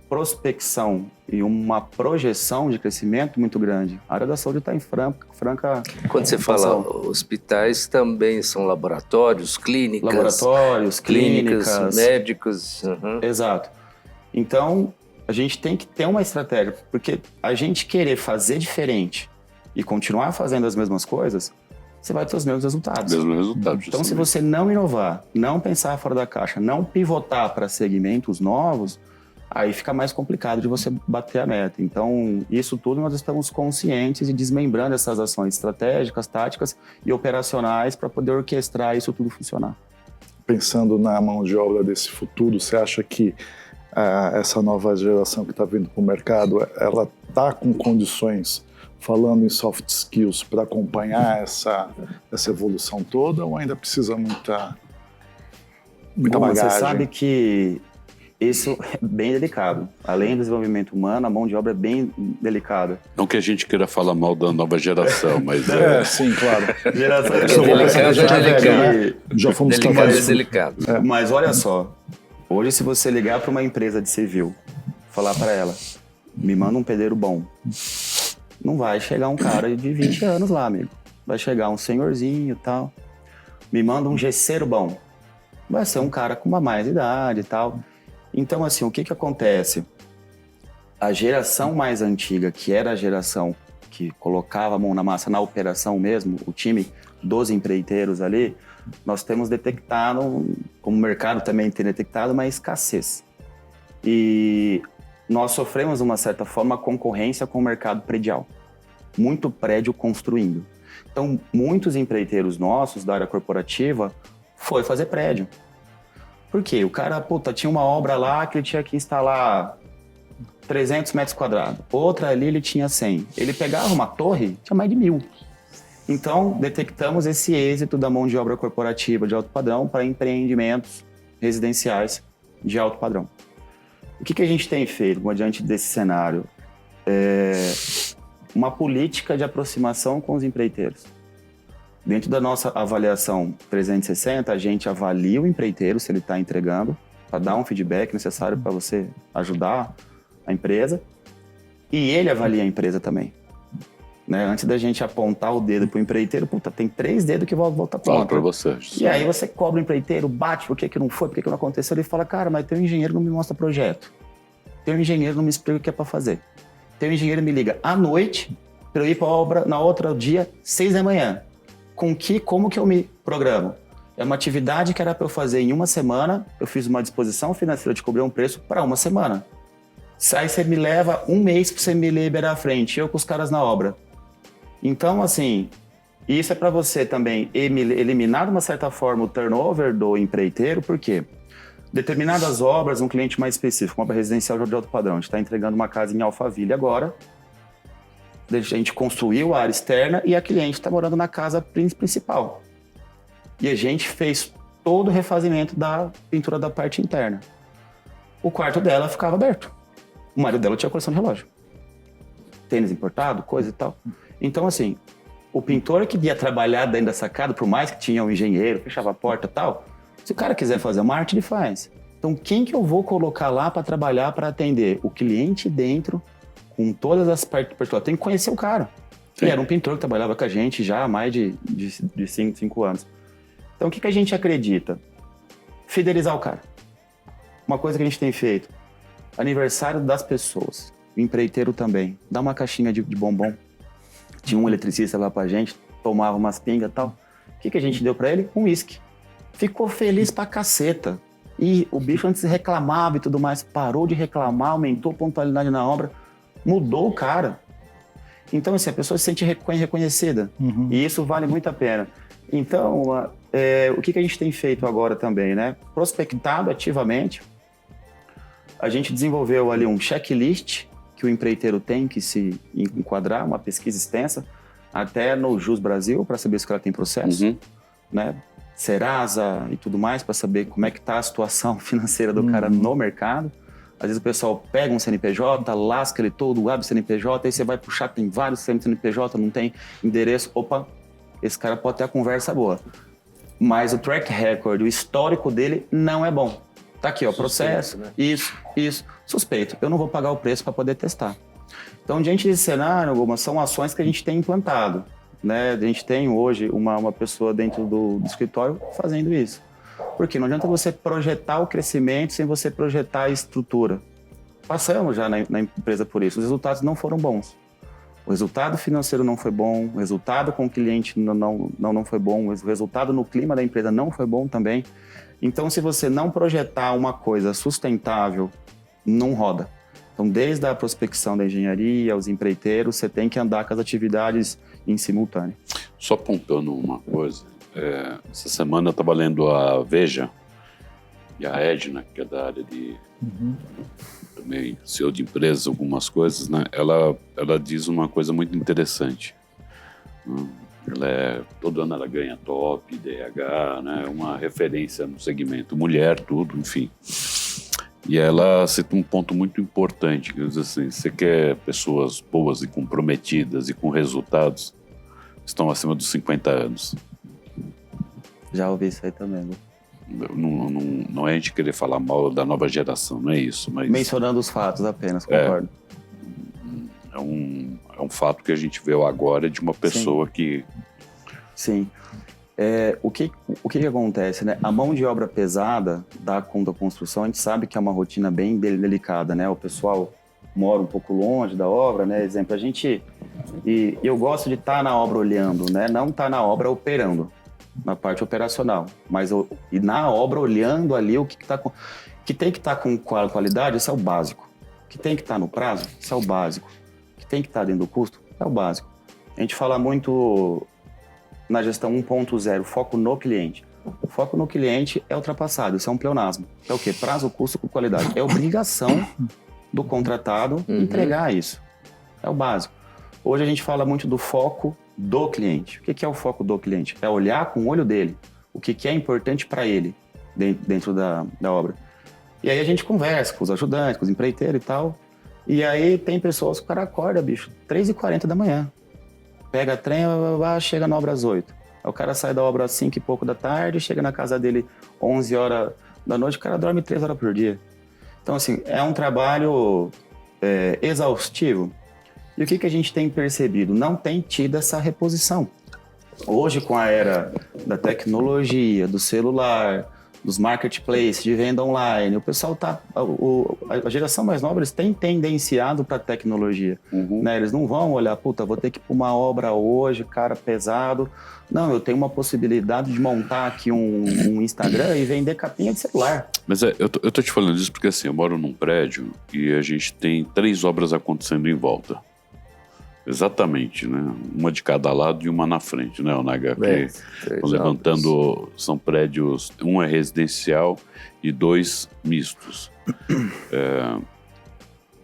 prospecção e uma projeção de crescimento muito grande. A área da saúde está em franca Quando você fala hospitais, também são laboratórios, clínicas, médicos. Exato. Então, a gente tem que ter uma estratégia, porque a gente querer fazer diferente e continuar fazendo as mesmas coisas, você vai ter os mesmos resultados. Então, se você não inovar, não pensar fora da caixa, não pivotar para segmentos novos, aí fica mais complicado de você bater a meta. Então, isso tudo nós estamos conscientes e desmembrando essas ações estratégicas, táticas e operacionais para poder orquestrar isso tudo funcionar. Pensando na mão de obra desse futuro, você acha que essa nova geração que está vindo para o mercado, ela está com condições, falando em soft skills, para acompanhar essa evolução toda, ou ainda precisa muita bagagem? Você sabe que isso é bem delicado. Além do desenvolvimento humano, a mão de obra é bem delicada. Não que a gente queira falar mal da nova geração, mas... sim, claro. Já fomos capazes. Delicado. Mas olha só, hoje se você ligar para uma empresa de civil, falar para ela, me manda um pedreiro bom, não vai chegar um cara de 20 anos lá, amigo. Vai chegar um senhorzinho e tal. Me manda um gesseiro bom. Vai ser um cara com uma mais idade e tal. Então, assim, o que acontece? A geração mais antiga, que era a geração que colocava a mão na massa na operação mesmo, o time dos empreiteiros ali, nós temos detectado, como o mercado também tem detectado, uma escassez. E nós sofremos, de uma certa forma, concorrência com o mercado predial. Muito prédio construindo. Então, muitos empreiteiros nossos da área corporativa foi fazer prédio. Por quê? O cara, tinha uma obra lá que ele tinha que instalar 300 metros quadrados. Outra ali ele tinha 100. Ele pegava uma torre, tinha mais de 1.000. Então, detectamos esse êxito da mão de obra corporativa de alto padrão para empreendimentos residenciais de alto padrão. O que a gente tem feito diante desse cenário? Uma política de aproximação com os empreiteiros. Dentro da nossa avaliação 360, a gente avalia o empreiteiro, se ele está entregando, para dar um feedback necessário para você ajudar a empresa. E ele avalia a empresa também. Né? Antes da gente apontar o dedo para o empreiteiro, tem 3 dedos que vão voltar pronto. Fala para você. E aí você cobra o empreiteiro, bate, por que não foi, por que não aconteceu? Ele fala, cara, mas teu engenheiro não me mostra projeto. Teu engenheiro não me explica o que é para fazer. Teu engenheiro me liga à noite para eu ir para a obra na outro dia, 6 da manhã. Como que eu me programo? É uma atividade que era para eu fazer em uma semana, eu fiz uma disposição financeira de cobrir um preço para uma semana. Aí você me leva 1 mês para você me liberar à frente, eu com os caras na obra. Então, assim, isso é para você também eliminar, de uma certa forma, o turnover do empreiteiro, por quê? Determinadas obras, um cliente mais específico, uma obra residencial de alto padrão, a gente está entregando uma casa em Alphaville agora, a gente construiu a área externa e a cliente está morando na casa principal. E a gente fez todo o refazimento da pintura da parte interna. O quarto dela ficava aberto. O marido dela tinha coleção de relógio. Tênis importado, coisa e tal. Então, assim, o pintor que ia trabalhar dentro da sacada, por mais que tinha um engenheiro, fechava a porta e tal, se o cara quiser fazer uma arte, ele faz. Então, quem que eu vou colocar lá para trabalhar, para atender o cliente dentro, com todas as particularidades. Tem que conhecer o cara. Sim. Ele era um pintor que trabalhava com a gente já há mais de 5 anos. Então, o que a gente acredita? Fidelizar o cara. Uma coisa que a gente tem feito. Aniversário das pessoas. O empreiteiro também. Dá uma caixinha de bombom. Tinha um eletricista lá pra gente, tomava umas pingas e tal. O que a gente deu pra ele? Um uísque. Ficou feliz pra caceta. E o bicho antes reclamava e tudo mais. Parou de reclamar, aumentou a pontualidade na obra. Mudou o cara. Então, assim, a pessoa se sente reconhecida. E isso vale muito a pena. Então, o que a gente tem feito agora também, né? Prospectado ativamente. A gente desenvolveu ali um checklist que o empreiteiro tem que se enquadrar, uma pesquisa extensa, até no Jus Brasil, para saber se o cara tem processo, né? Serasa e tudo mais, para saber como é que está a situação financeira do cara no mercado. Às vezes o pessoal pega um CNPJ, lasca ele todo, abre o CNPJ, aí você vai puxar, tem vários CNPJ, não tem endereço. Opa, esse cara pode ter a conversa boa. Mas o track record, o histórico dele não é bom. Tá aqui, ó, suspeito, processo, né? Isso, suspeito. Eu não vou pagar o preço para poder testar. Então, diante desse cenário, algumas são ações que a gente tem implantado, né? A gente tem hoje uma pessoa dentro do escritório fazendo isso. Porque não adianta você projetar o crescimento sem você projetar a estrutura. Passamos já na empresa por isso. Os resultados não foram bons. O resultado financeiro não foi bom, o resultado com o cliente não foi bom, o resultado no clima da empresa não foi bom também. Então, se você não projetar uma coisa sustentável, não roda. Então, desde a prospecção da engenharia, aos empreiteiros, você tem que andar com as atividades em simultâneo. Só apontando uma coisa, essa semana eu estava lendo a Veja, e a Edna, que é da área de também CEO de empresas, algumas coisas, né? Ela diz uma coisa muito interessante. Todo ano ela ganha top, DH, né? Uma referência no segmento mulher, tudo, enfim. E ela cita um ponto muito importante, que diz assim, você quer pessoas boas e comprometidas e com resultados, estão acima dos 50 anos. Já ouvi isso aí também. Não é a gente querer falar mal da nova geração, não é isso. Mas mencionando os fatos apenas, concordo. É um fato que a gente vê agora de uma pessoa que... Sim. O que acontece, né? A mão de obra pesada da construção, a gente sabe que é uma rotina bem delicada, né? O pessoal mora um pouco longe da obra, né? Exemplo, eu gosto de estar na obra olhando, né? Não estar na obra operando, na parte operacional, mas e na obra olhando ali o que tem que estar com qualidade, isso é o básico. O que tem que estar no prazo, isso é o básico. O que tem que estar dentro do custo, é o básico. A gente fala muito na gestão 1.0, foco no cliente. O foco no cliente é ultrapassado, isso é um pleonasmo. É o quê? Prazo, custo com qualidade. É obrigação do contratado entregar isso. É o básico. Hoje a gente fala muito do foco do cliente. O que é o foco do cliente? É olhar com o olho dele o que é importante para ele dentro da obra. E aí a gente conversa com os ajudantes, com os empreiteiros e tal. E aí tem pessoas que o cara acorda, bicho, 3h40 da manhã. Pega trem, chega na obra às 8. Aí o cara sai da obra às 5 e pouco da tarde, chega na casa dele 11 horas da noite, o cara dorme 3 horas por dia. Então, assim, é um trabalho exaustivo. E o que a gente tem percebido? Não tem tido essa reposição. Hoje, com a era da tecnologia, do celular, dos marketplaces, de venda online, o pessoal a geração mais nova, eles têm tendenciado para a tecnologia. Né? Eles não vão olhar, vou ter que ir para uma obra hoje, cara, pesado. Não, eu tenho uma possibilidade de montar aqui um Instagram e vender capinha de celular. Mas eu tô te falando isso porque assim, eu moro num prédio e a gente tem 3 obras acontecendo em volta. Exatamente, né? Uma de cada lado e uma na frente, né, Onaga? Estão levantando, são prédios, um é residencial e 2 mistos.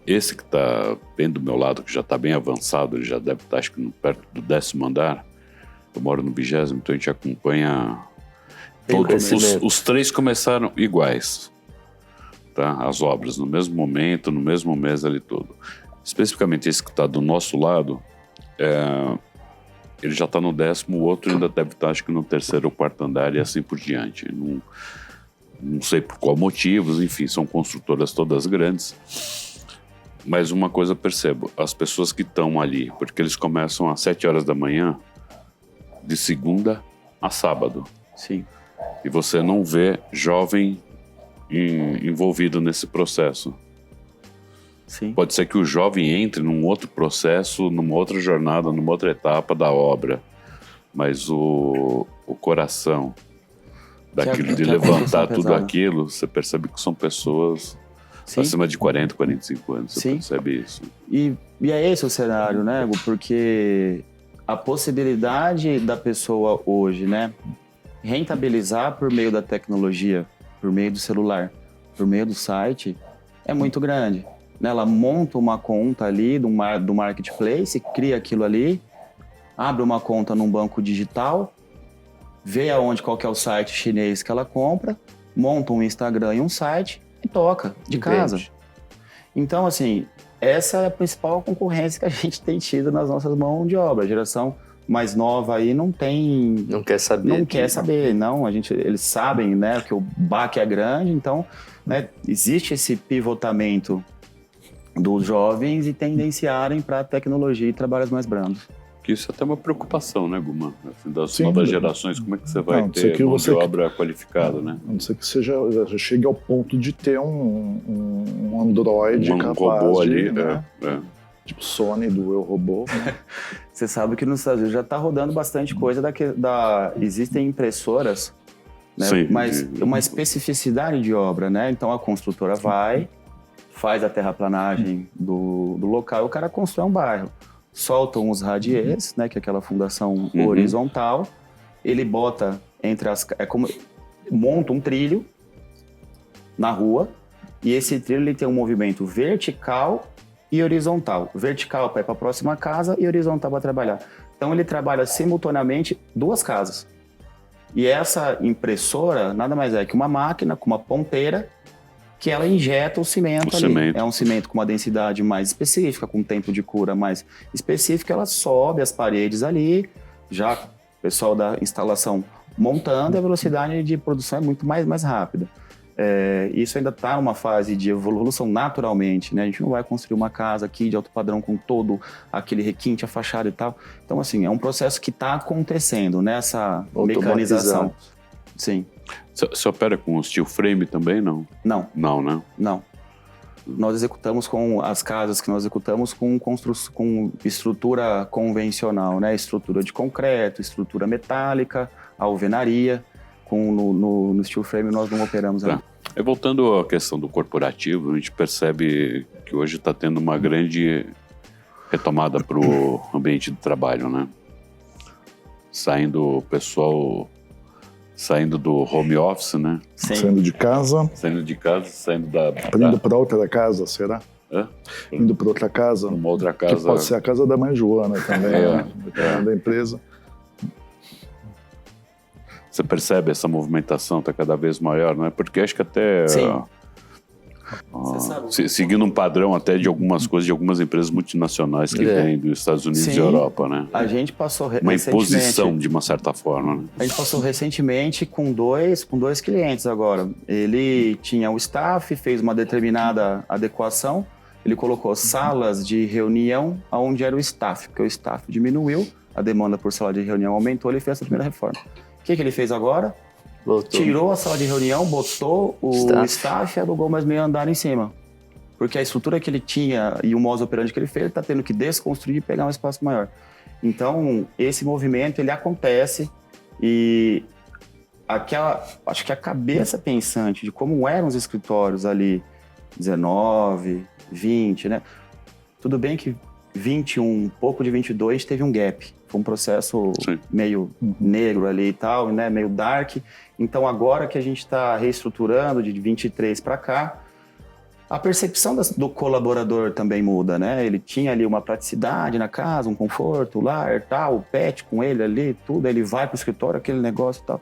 Esse que está bem do meu lado, que já está bem avançado, ele já deve estar, acho que perto do 10º andar. Eu moro no 20º, então a gente acompanha... Os 3 começaram iguais, tá? As obras, no mesmo momento, no mesmo mês ali todo. Especificamente esse que está do nosso lado, ele já está no 10º, o outro ainda deve estar, acho que no 3º ou 4º andar e assim por diante. Não sei por qual motivos, enfim, são construtoras todas grandes. Mas uma coisa eu percebo, as pessoas que estão ali, porque eles começam às 7 horas da manhã, de segunda a sábado. Sim. E você não vê jovem envolvido nesse processo. Sim. Pode ser que o jovem entre num outro processo, numa outra jornada, numa outra etapa da obra. Mas o coração daquilo, de levantar tudo aquilo, você percebe que são pessoas Sim. acima de 40, 45 anos. Você Sim. percebe isso. E é esse o cenário, né, Hugo? Porque a possibilidade da pessoa hoje, né, rentabilizar por meio da tecnologia, por meio do celular, por meio do site, é muito grande. Ela monta uma conta ali do marketplace, cria aquilo ali, abre uma conta num banco digital, vê qual que é o site chinês que ela compra, monta um Instagram e um site e toca de casa. Então, assim, essa é a principal concorrência que a gente tem tido nas nossas mãos de obra. A geração mais nova aí não tem... Não quer saber. Não quer saber, não. Eles sabem, né, que o baque é grande, então, né, existe esse pivotamento dos jovens e tendenciarem para a tecnologia e trabalhos mais brandos. Que isso é até uma preocupação, né, Guma? Assim, das Sim, novas gerações, como é que você vai ter mão de obra qualificada, né? A não ser que já chegue ao ponto de ter um Android capaz robô de, ali, né? Tipo Sony do Eu Robô. Né? Você sabe que nos Estados Unidos já está rodando bastante coisa existem impressoras, né? Sim, mas uma especificidade de obra, né? Então a construtora vai, faz a terraplanagem do local e o cara constrói um bairro. Soltam os radiers, né, que é aquela fundação horizontal, ele bota monta um trilho na rua, e esse trilho ele tem um movimento vertical e horizontal. Vertical para ir para a próxima casa e horizontal para trabalhar. Então ele trabalha simultaneamente 2 casas. E essa impressora nada mais é que uma máquina com uma ponteira que ela injeta o cimento ali. É um cimento com uma densidade mais específica, com um tempo de cura mais específico, ela sobe as paredes ali, já o pessoal da instalação montando, a velocidade de produção é muito mais rápida. Isso ainda está numa fase de evolução naturalmente, né? A gente não vai construir uma casa aqui de alto padrão com todo aquele requinte, a fachada e tal. Então, assim, é um processo que está acontecendo nessa mecanização. Sim. Você opera com steel frame também, não? Não. Não, né? Não. Nós executamos com as casas que nós executamos com estrutura convencional, né? Estrutura de concreto, estrutura metálica, alvenaria. No steel frame nós não operamos ali. E voltando à questão do corporativo, a gente percebe que hoje está tendo uma grande retomada para o ambiente de trabalho, né? Saindo o pessoal... Saindo do home office, né? Sim. Saindo de casa. Saindo Indo para outra casa, será? Indo para outra casa. Uma outra casa. Que pode ser a casa da mãe Joana também, né? Da empresa. Você percebe essa movimentação está cada vez maior, não é? Porque acho que até... Sim. Seguindo um padrão até de algumas coisas, de algumas empresas multinacionais que vêm dos Estados Unidos e Europa, né? A gente passou uma imposição, de uma certa forma, né? A gente passou recentemente com dois clientes agora. Ele tinha o staff, fez uma determinada adequação, ele colocou salas de reunião onde era o staff, porque o staff diminuiu, a demanda por sala de reunião aumentou, ele fez essa primeira reforma. O que ele fez agora? Tirou a sala de reunião, botou o staff e alugou mais meio andar em cima. Porque a estrutura que ele tinha e o modus operandi que ele fez, ele está tendo que desconstruir e pegar um espaço maior. Então, esse movimento, ele acontece e acho que a cabeça pensante de como eram os escritórios ali, 19, 20, né? Tudo bem que 21, um pouco de 22, teve um gap. Foi um processo meio negro ali e tal, né? Meio dark. Então, agora que a gente está reestruturando de 23 para cá, a percepção do colaborador também muda, né? Ele tinha ali uma praticidade na casa, um conforto, lar, tal, o pet com ele ali, tudo. Ele vai para o escritório, aquele negócio e tal.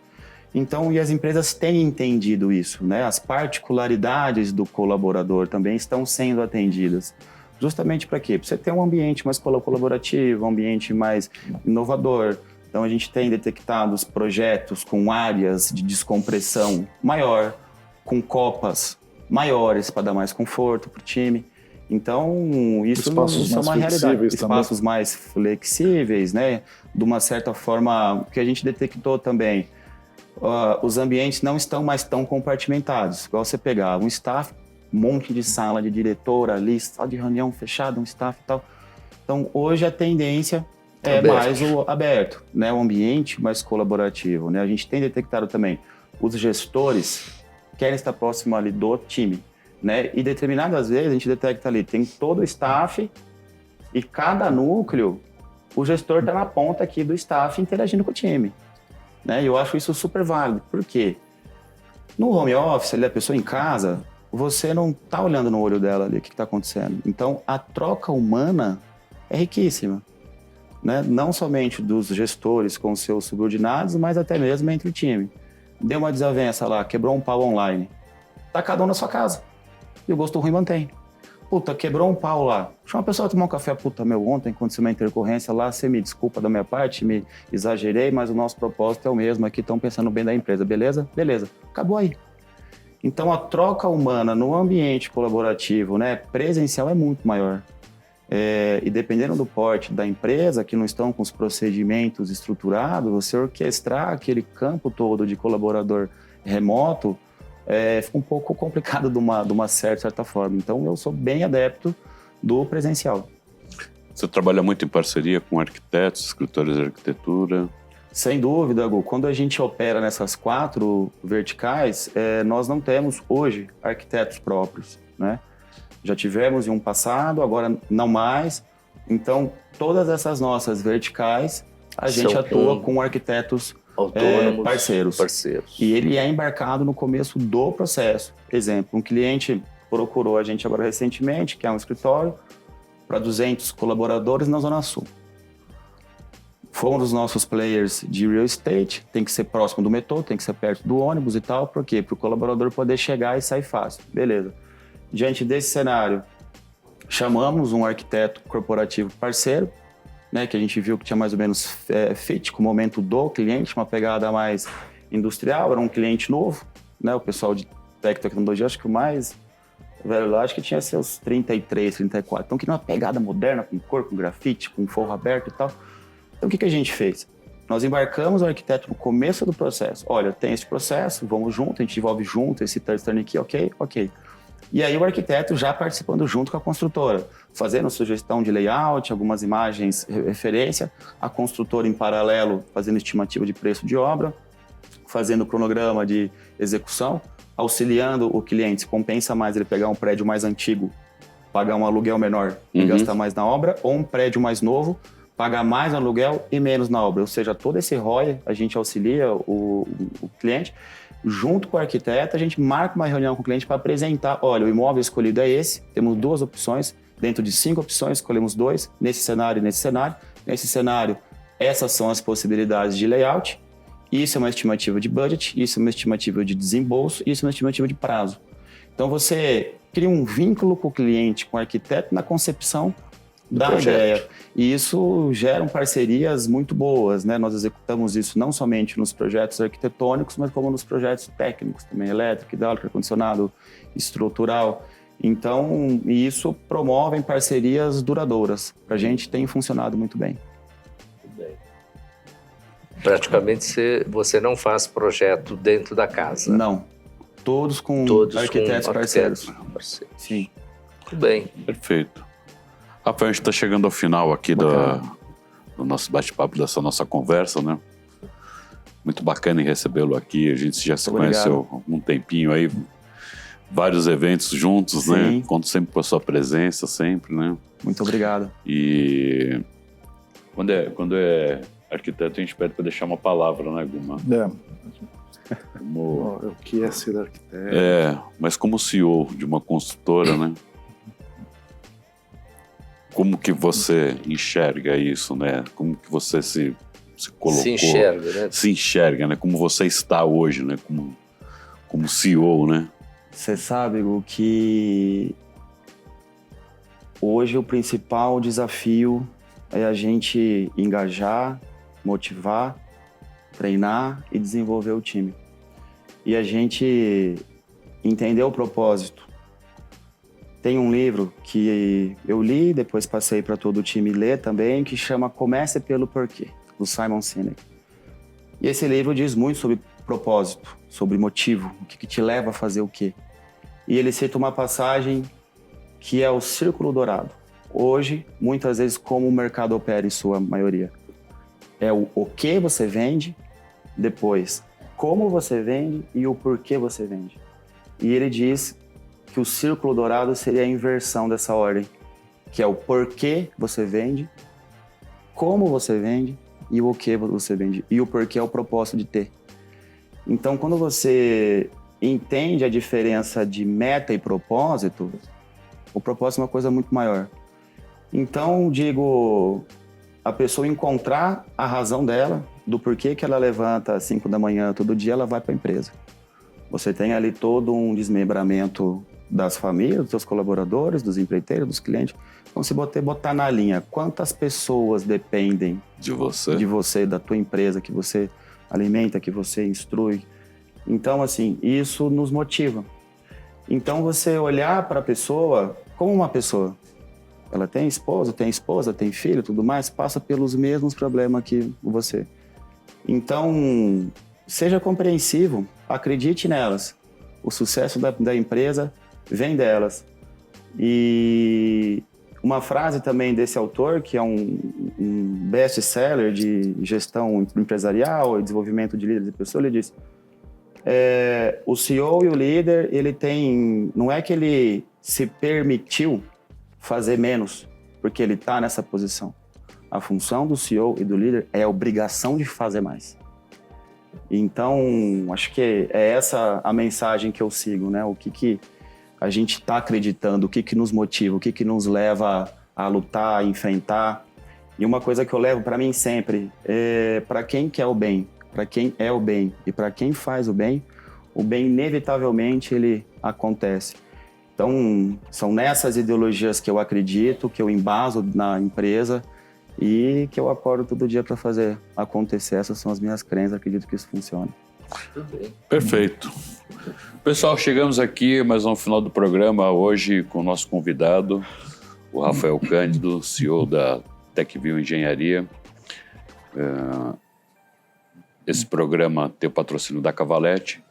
Então, e as empresas têm entendido isso, né? As particularidades do colaborador também estão sendo atendidas. Justamente para quê? Para você ter um ambiente mais colaborativo, um ambiente mais inovador. Então, a gente tem detectado os projetos com áreas de descompressão maior, com copas maiores para dar mais conforto para o time. Então, isso é uma realidade. Espaços mais flexíveis, né? De uma certa forma, que a gente detectou também, os ambientes não estão mais tão compartimentados. Igual você pegar um staff, um monte de sala de diretor ali, sala de reunião fechada, um staff e tal. Então, hoje a tendência é mais o aberto, né? O ambiente mais colaborativo, né? A gente tem detectado também, os gestores querem estar próximo ali do time, né? E determinadas vezes a gente detecta ali, tem todo o staff e cada núcleo, o gestor está na ponta aqui do staff interagindo com o time, né? E eu acho isso super válido. Por quê? No home office, ali, a pessoa em casa, você não está olhando no olho dela ali o que está acontecendo. Então, a troca humana é riquíssima, né? Não somente dos gestores com seus subordinados, mas até mesmo entre o time. Deu uma desavença lá, quebrou um pau online. Tá cada um na sua casa. E o gosto ruim mantém. Puta, quebrou um pau lá. Chama a pessoa a tomar um café. Puta, ontem aconteceu uma intercorrência lá, você me desculpa da minha parte, me exagerei, mas o nosso propósito é o mesmo aqui, estão pensando bem da empresa, beleza? Beleza. Acabou aí. Então, a troca humana no ambiente colaborativo, né, presencial é muito maior. E dependendo do porte da empresa, que não estão com os procedimentos estruturados, você orquestrar aquele campo todo de colaborador remoto fica um pouco complicado de uma certa forma. Então, eu sou bem adepto do presencial. Você trabalha muito em parceria com arquitetos, escritores de arquitetura? Sem dúvida, Gu. Quando a gente opera nessas 4 verticais, nós não temos hoje arquitetos próprios, né? Já tivemos em um passado, agora não mais. Então, todas essas nossas verticais, a gente atua com arquitetos autônomos, parceiros. E ele é embarcado no começo do processo. Exemplo, um cliente procurou a gente agora recentemente, que é um escritório, para 200 colaboradores na Zona Sul. Foi um dos nossos players de real estate, tem que ser próximo do metrô, tem que ser perto do ônibus e tal. Por quê? Para o colaborador poder chegar e sair fácil. Beleza. Diante desse cenário, chamamos um arquiteto corporativo parceiro, né, que a gente viu que tinha mais ou menos fit com o momento do cliente, uma pegada mais industrial, era um cliente novo, né, o pessoal de tecnologia, acho que o mais velho lá, acho que tinha seus 33, 34, então queria uma pegada moderna, com cor, com grafite, com forro aberto e tal. Então o que a gente fez? Nós embarcamos o arquiteto no começo do processo. Olha, tem esse processo, vamos junto, a gente desenvolve junto esse turn aqui, ok. E aí o arquiteto já participando junto com a construtora, fazendo sugestão de layout, algumas imagens, referência, a construtora em paralelo fazendo estimativa de preço de obra, fazendo cronograma de execução, auxiliando o cliente. Se compensa mais ele pegar um prédio mais antigo, pagar um aluguel menor e gastar mais na obra, ou um prédio mais novo, pagar mais no aluguel e menos na obra. Ou seja, todo esse ROI a gente auxilia o cliente. Junto com o arquiteto, a gente marca uma reunião com o cliente para apresentar, olha, o imóvel escolhido é esse, temos 2 opções, dentro de 5 opções, escolhemos 2, nesse cenário e nesse cenário. Nesse cenário, essas são as possibilidades de layout, isso é uma estimativa de budget, isso é uma estimativa de desembolso, isso é uma estimativa de prazo. Então, você cria um vínculo com o cliente, com o arquiteto, na concepção da ideia. E isso gera parcerias muito boas, né? Nós executamos isso não somente nos projetos arquitetônicos, mas como nos projetos técnicos também, elétrico, hidráulico, ar-condicionado, estrutural. Então, isso promove parcerias duradouras. Para a gente tem funcionado muito bem. Praticamente você não faz projeto dentro da casa. Não. Todos com arquitetos parceiros. Sim. Muito bem. Perfeito. Rafael, a gente está chegando ao final aqui do nosso bate-papo, dessa nossa conversa, né? Muito bacana em recebê-lo aqui. A gente já se conheceu há um tempinho aí, vários eventos juntos, né? Conto sempre com a sua presença, sempre, né? Muito obrigado. E quando é arquiteto, a gente pede para deixar uma palavra, né, Guma? O que é ser arquiteto? Mas como CEO de uma construtora, né? Como que você enxerga isso, né? Como que você se colocou... Se enxerga, né? Se enxerga, né? Como você está hoje, né? Como CEO, né? Você sabe, Hugo, que hoje o principal desafio é a gente engajar, motivar, treinar e desenvolver o time. E a gente entender o propósito tem um livro que eu li, depois passei para todo o time ler também, que chama Comece pelo Porquê, do Simon Sinek. E esse livro diz muito sobre propósito, sobre motivo, o que te leva a fazer o quê. E ele cita uma passagem que é o círculo dourado. Hoje, muitas vezes, como o mercado opera em sua maioria. É o que você vende, depois como você vende e o porquê você vende. E ele diz que o círculo dourado seria a inversão dessa ordem, que é o porquê você vende, como você vende e o que você vende. E o porquê é o propósito de ter. Então, quando você entende a diferença de meta e propósito, o propósito é uma coisa muito maior. Então, digo, a pessoa encontrar a razão dela, do porquê que ela levanta às 5 da manhã todo dia, ela vai para a empresa. Você tem ali todo um desmembramento das famílias, dos seus colaboradores, dos empreiteiros, dos clientes. Então, se botar na linha quantas pessoas dependem de você, da tua empresa, que você alimenta, que você instrui. Então, assim, isso nos motiva. Então, você olhar para a pessoa como uma pessoa. Ela tem esposa, tem filho, tudo mais, passa pelos mesmos problemas que você. Então, seja compreensivo, acredite nelas. O sucesso da empresa vem delas. E uma frase também desse autor, que é um best-seller de gestão empresarial e desenvolvimento de líderes de pessoas, ele diz: o CEO e o líder, ele tem... Não é que ele se permitiu fazer menos, porque ele está nessa posição. A função do CEO e do líder é a obrigação de fazer mais. Então, acho que é essa a mensagem que eu sigo, né? O que a gente está acreditando, o que nos motiva, o que nos leva a lutar, a enfrentar. E uma coisa que eu levo para mim sempre é para quem quer o bem, para quem é o bem e para quem faz o bem inevitavelmente ele acontece. Então, são nessas ideologias que eu acredito, que eu embaso na empresa e que eu acordo todo dia para fazer acontecer. Essas são as minhas crenças, acredito que isso funciona. Perfeito. Pessoal, chegamos aqui mais ao final do programa, hoje com o nosso convidado, o Rafael Cândido, CEO da TechView Engenharia. Esse programa tem o patrocínio da Cavalete.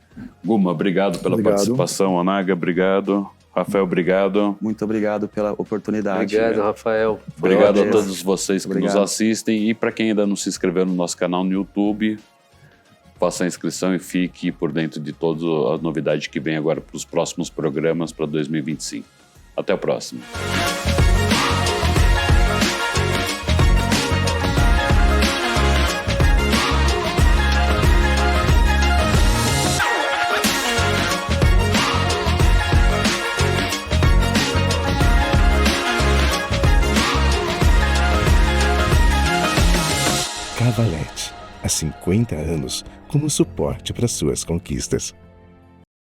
Guma, obrigado pela participação. Onaga, obrigado. Rafael, obrigado. Muito obrigado pela oportunidade. Obrigado, Rafael. Obrigado a todos vocês que nos assistem. E para quem ainda não se inscreveu no nosso canal no YouTube, faça a inscrição e fique por dentro de todas as novidades que vem agora para os próximos programas para 2025. Até a próxima. Cavalete, há 50 anos como suporte para suas conquistas.